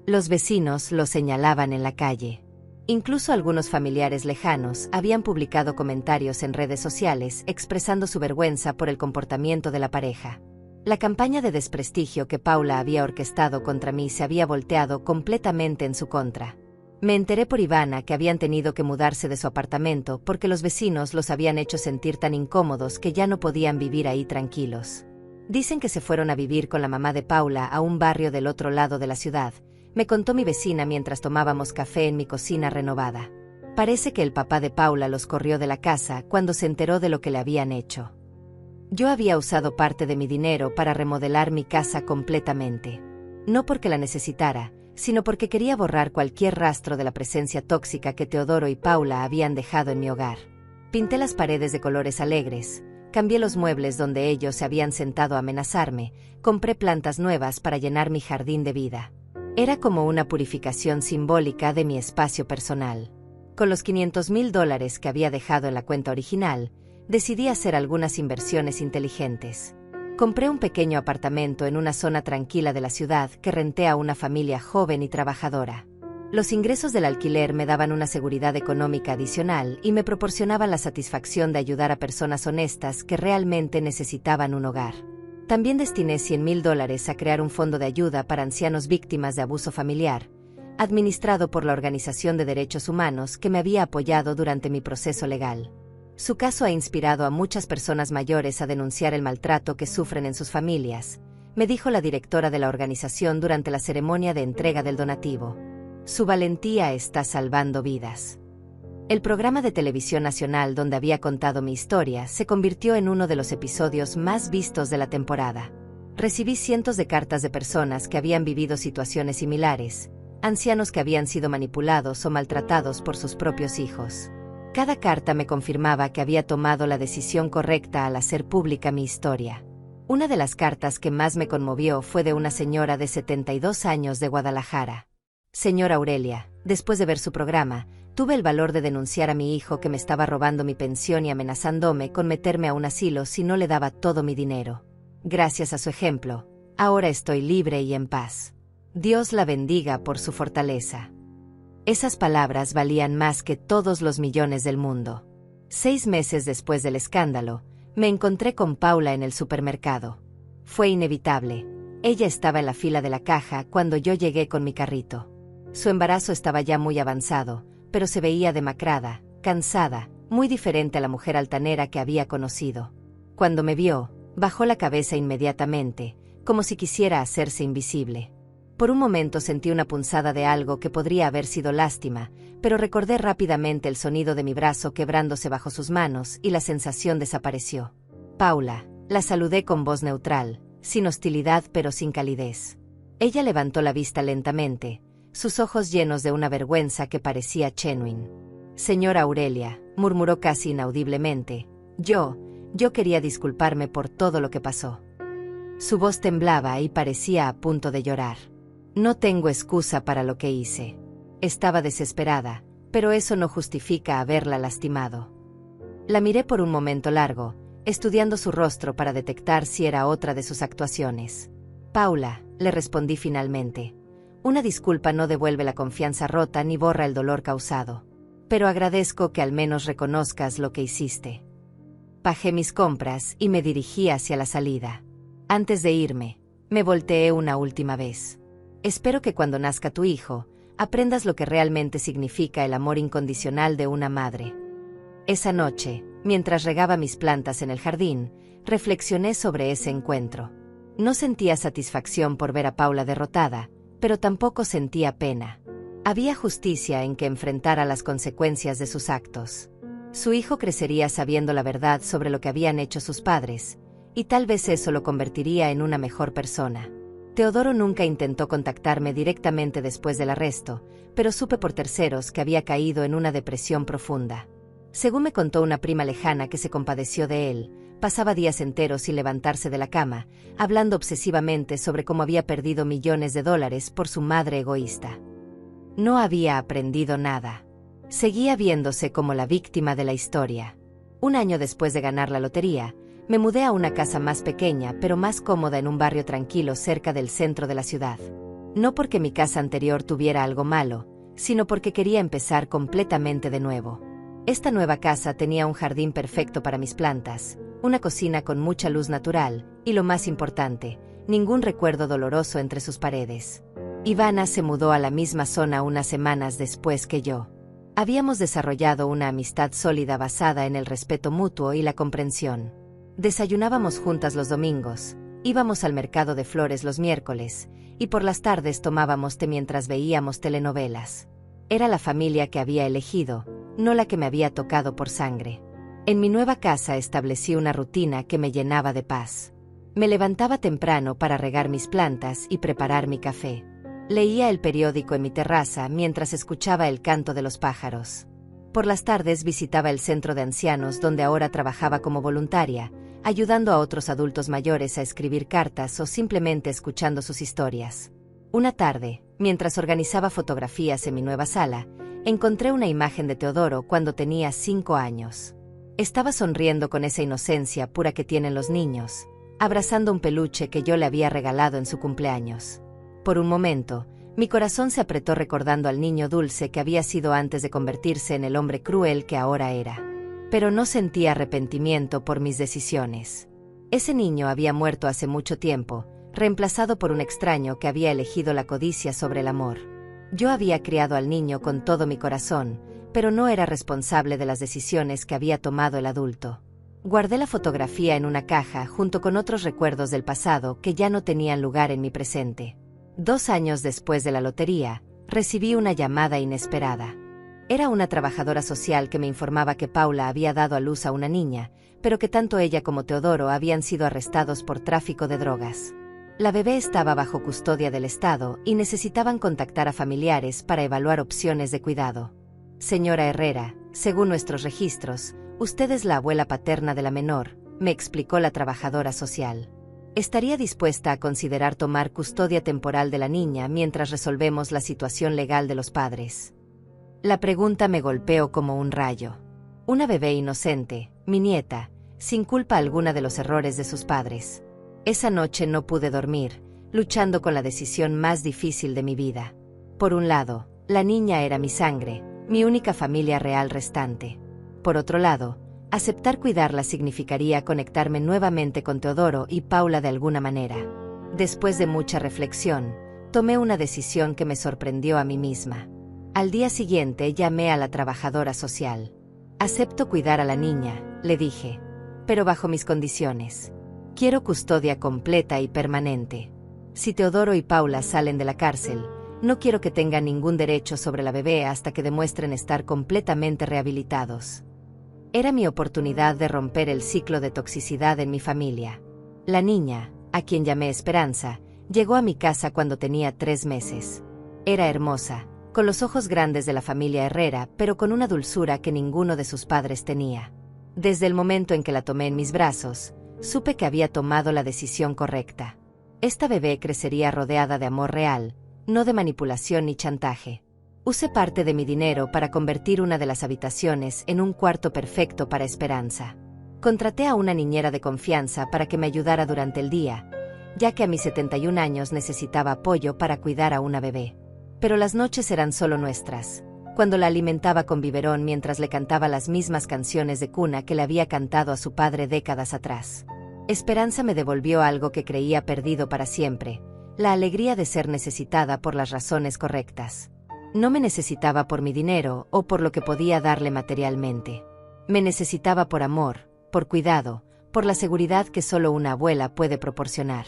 Los vecinos los señalaban en la calle. Incluso algunos familiares lejanos habían publicado comentarios en redes sociales expresando su vergüenza por el comportamiento de la pareja. La campaña de desprestigio que Paula había orquestado contra mí se había volteado completamente en su contra. Me enteré por Ivana que habían tenido que mudarse de su apartamento porque los vecinos los habían hecho sentir tan incómodos que ya no podían vivir ahí tranquilos. Dicen que se fueron a vivir con la mamá de Paula a un barrio del otro lado de la ciudad, me contó mi vecina mientras tomábamos café en mi cocina renovada. Parece que el papá de Paula los corrió de la casa cuando se enteró de lo que le habían hecho. Yo había usado parte de mi dinero para remodelar mi casa completamente. No porque la necesitara, sino porque quería borrar cualquier rastro de la presencia tóxica que Teodoro y Paula habían dejado en mi hogar. Pinté las paredes de colores alegres, cambié los muebles donde ellos se habían sentado a amenazarme, compré plantas nuevas para llenar mi jardín de vida. Era como una purificación simbólica de mi espacio personal. Con los $500,000 que había dejado en la cuenta original, decidí hacer algunas inversiones inteligentes. Compré un pequeño apartamento en una zona tranquila de la ciudad que renté a una familia joven y trabajadora. Los ingresos del alquiler me daban una seguridad económica adicional y me proporcionaban la satisfacción de ayudar a personas honestas que realmente necesitaban un hogar. También destiné $100,000 a crear un fondo de ayuda para ancianos víctimas de abuso familiar, administrado por la Organización de Derechos Humanos que me había apoyado durante mi proceso legal. Su caso ha inspirado a muchas personas mayores a denunciar el maltrato que sufren en sus familias, me dijo la directora de la organización durante la ceremonia de entrega del donativo. Su valentía está salvando vidas. El programa de televisión nacional donde había contado mi historia se convirtió en uno de los episodios más vistos de la temporada. Recibí cientos de cartas de personas que habían vivido situaciones similares, ancianos que habían sido manipulados o maltratados por sus propios hijos. Cada carta me confirmaba que había tomado la decisión correcta al hacer pública mi historia. Una de las cartas que más me conmovió fue de una señora de 72 años de Guadalajara. Señora Aurelia, después de ver su programa, tuve el valor de denunciar a mi hijo que me estaba robando mi pensión y amenazándome con meterme a un asilo si no le daba todo mi dinero. Gracias a su ejemplo, ahora estoy libre y en paz. Dios la bendiga por su fortaleza. Esas palabras valían más que todos los millones del mundo. 6 meses después del escándalo, me encontré con Paula en el supermercado. Fue inevitable. Ella estaba en la fila de la caja cuando yo llegué con mi carrito. Su embarazo estaba ya muy avanzado, pero se veía demacrada, cansada, muy diferente a la mujer altanera que había conocido. Cuando me vio, bajó la cabeza inmediatamente, como si quisiera hacerse invisible. Por un momento sentí una punzada de algo que podría haber sido lástima, pero recordé rápidamente el sonido de mi brazo quebrándose bajo sus manos y la sensación desapareció. Paula, la saludé con voz neutral, sin hostilidad pero sin calidez. Ella levantó la vista lentamente, sus ojos llenos de una vergüenza que parecía genuine. Señora Aurelia, murmuró casi inaudiblemente, yo quería disculparme por todo lo que pasó. Su voz temblaba y parecía a punto de llorar. No tengo excusa para lo que hice. Estaba desesperada, pero eso no justifica haberla lastimado. La miré por un momento largo, estudiando su rostro para detectar si era otra de sus actuaciones. Paula, le respondí finalmente. Una disculpa no devuelve la confianza rota ni borra el dolor causado. Pero agradezco que al menos reconozcas lo que hiciste. Pagué mis compras y me dirigí hacia la salida. Antes de irme, me volteé una última vez. Espero que cuando nazca tu hijo, aprendas lo que realmente significa el amor incondicional de una madre. Esa noche, mientras regaba mis plantas en el jardín, reflexioné sobre ese encuentro. No sentía satisfacción por ver a Paula derrotada, pero tampoco sentía pena. Había justicia en que enfrentara las consecuencias de sus actos. Su hijo crecería sabiendo la verdad sobre lo que habían hecho sus padres, y tal vez eso lo convertiría en una mejor persona. Teodoro nunca intentó contactarme directamente después del arresto, pero supe por terceros que había caído en una depresión profunda. Según me contó una prima lejana que se compadeció de él, pasaba días enteros sin levantarse de la cama, hablando obsesivamente sobre cómo había perdido millones de dólares por su madre egoísta. No había aprendido nada. Seguía viéndose como la víctima de la historia. Un año después de ganar la lotería, me mudé a una casa más pequeña pero más cómoda en un barrio tranquilo cerca del centro de la ciudad. No porque mi casa anterior tuviera algo malo, sino porque quería empezar completamente de nuevo. Esta nueva casa tenía un jardín perfecto para mis plantas, una cocina con mucha luz natural, y lo más importante, ningún recuerdo doloroso entre sus paredes. Ivana se mudó a la misma zona unas semanas después que yo. Habíamos desarrollado una amistad sólida basada en el respeto mutuo y la comprensión. Desayunábamos juntas los domingos, íbamos al mercado de flores los miércoles, y por las tardes tomábamos té mientras veíamos telenovelas. Era la familia que había elegido, no la que me había tocado por sangre. En mi nueva casa establecí una rutina que me llenaba de paz. Me levantaba temprano para regar mis plantas y preparar mi café. Leía el periódico en mi terraza mientras escuchaba el canto de los pájaros. Por las tardes visitaba el centro de ancianos donde ahora trabajaba como voluntaria, ayudando a otros adultos mayores a escribir cartas o simplemente escuchando sus historias. Una tarde, mientras organizaba fotografías en mi nueva sala, encontré una imagen de Teodoro cuando tenía 5 años. Estaba sonriendo con esa inocencia pura que tienen los niños, abrazando un peluche que yo le había regalado en su cumpleaños. Por un momento, mi corazón se apretó recordando al niño dulce que había sido antes de convertirse en el hombre cruel que ahora era. Pero no sentí arrepentimiento por mis decisiones. Ese niño había muerto hace mucho tiempo, reemplazado por un extraño que había elegido la codicia sobre el amor. Yo había criado al niño con todo mi corazón, pero no era responsable de las decisiones que había tomado el adulto. Guardé la fotografía en una caja junto con otros recuerdos del pasado que ya no tenían lugar en mi presente. 2 años después de la lotería, recibí una llamada inesperada. Era una trabajadora social que me informaba que Paula había dado a luz a una niña, pero que tanto ella como Teodoro habían sido arrestados por tráfico de drogas. La bebé estaba bajo custodia del Estado y necesitaban contactar a familiares para evaluar opciones de cuidado. Señora Herrera, según nuestros registros, usted es la abuela paterna de la menor, me explicó la trabajadora social. Estaría dispuesta a considerar tomar custodia temporal de la niña mientras resolvemos la situación legal de los padres. La pregunta me golpeó como un rayo. Una bebé inocente, mi nieta, sin culpa alguna de los errores de sus padres. Esa noche no pude dormir, luchando con la decisión más difícil de mi vida. Por un lado, la niña era mi sangre, mi única familia real restante. Por otro lado, aceptar cuidarla significaría conectarme nuevamente con Teodoro y Paula de alguna manera. Después de mucha reflexión, tomé una decisión que me sorprendió a mí misma. Al día siguiente llamé a la trabajadora social. Acepto cuidar a la niña, le dije, pero bajo mis condiciones. Quiero custodia completa y permanente. Si Teodoro y Paula salen de la cárcel, no quiero que tengan ningún derecho sobre la bebé hasta que demuestren estar completamente rehabilitados. Era mi oportunidad de romper el ciclo de toxicidad en mi familia. La niña, a quien llamé Esperanza, llegó a mi casa cuando tenía 3 meses. Era hermosa, con los ojos grandes de la familia Herrera, pero con una dulzura que ninguno de sus padres tenía. Desde el momento en que la tomé en mis brazos, supe que había tomado la decisión correcta. Esta bebé crecería rodeada de amor real, no de manipulación ni chantaje. Usé parte de mi dinero para convertir una de las habitaciones en un cuarto perfecto para Esperanza. Contraté a una niñera de confianza para que me ayudara durante el día, ya que a mis 71 años necesitaba apoyo para cuidar a una bebé. Pero las noches eran solo nuestras, cuando la alimentaba con biberón mientras le cantaba las mismas canciones de cuna que le había cantado a su padre décadas atrás. Esperanza me devolvió algo que creía perdido para siempre, la alegría de ser necesitada por las razones correctas. No me necesitaba por mi dinero o por lo que podía darle materialmente. Me necesitaba por amor, por cuidado, por la seguridad que solo una abuela puede proporcionar.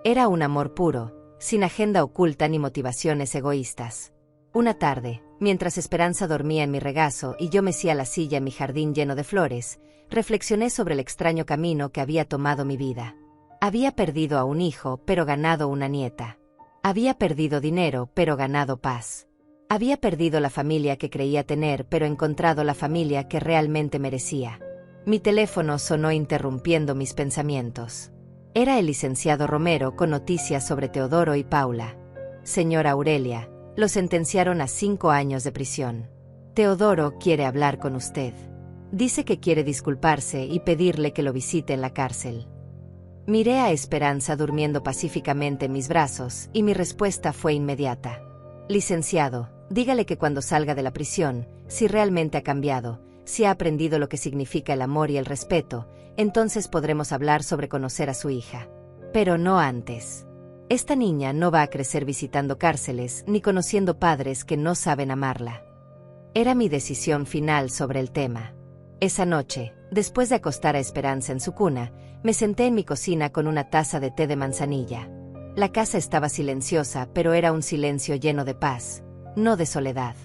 Era un amor puro, sin agenda oculta ni motivaciones egoístas. Una tarde, mientras Esperanza dormía en mi regazo y yo mecía la silla en mi jardín lleno de flores, reflexioné sobre el extraño camino que había tomado mi vida. Había perdido a un hijo, pero ganado una nieta. Había perdido dinero, pero ganado paz. Había perdido la familia que creía tener, pero encontrado la familia que realmente merecía. Mi teléfono sonó interrumpiendo mis pensamientos. Era el licenciado Romero con noticias sobre Teodoro y Paula. Señora Aurelia, lo sentenciaron a 5 años de prisión. Teodoro quiere hablar con usted. Dice que quiere disculparse y pedirle que lo visite en la cárcel. Miré a Esperanza durmiendo pacíficamente en mis brazos y mi respuesta fue inmediata. Licenciado, dígale que cuando salga de la prisión, si realmente ha cambiado, si ha aprendido lo que significa el amor y el respeto, entonces podremos hablar sobre conocer a su hija. Pero no antes. Esta niña no va a crecer visitando cárceles ni conociendo padres que no saben amarla. Era mi decisión final sobre el tema. Esa noche, después de acostar a Esperanza en su cuna, me senté en mi cocina con una taza de té de manzanilla. La casa estaba silenciosa, pero era un silencio lleno de paz, no de soledad.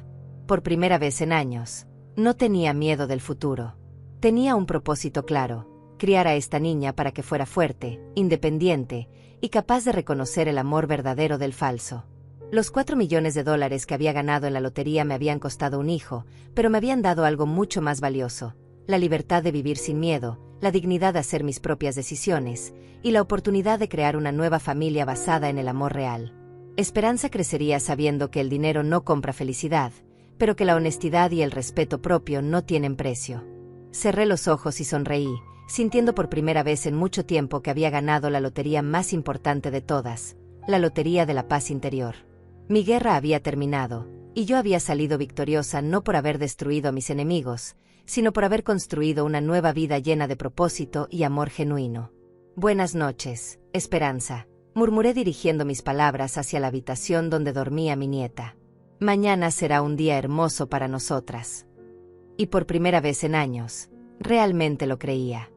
Por primera vez en años, no tenía miedo del futuro. Tenía un propósito claro: criar a esta niña para que fuera fuerte, independiente y capaz de reconocer el amor verdadero del falso. Los $4 millones que había ganado en la lotería me habían costado un hijo, pero me habían dado algo mucho más valioso: la libertad de vivir sin miedo, la dignidad de hacer mis propias decisiones, y la oportunidad de crear una nueva familia basada en el amor real. Esperanza crecería sabiendo que el dinero no compra felicidad, pero que la honestidad y el respeto propio no tienen precio. Cerré los ojos y sonreí, sintiendo por primera vez en mucho tiempo que había ganado la lotería más importante de todas, la lotería de la paz interior. Mi guerra había terminado, y yo había salido victoriosa no por haber destruido a mis enemigos, sino por haber construido una nueva vida llena de propósito y amor genuino. Buenas noches, Esperanza, murmuré dirigiendo mis palabras hacia la habitación donde dormía mi nieta. Mañana será un día hermoso para nosotras. Y por primera vez en años, realmente lo creía.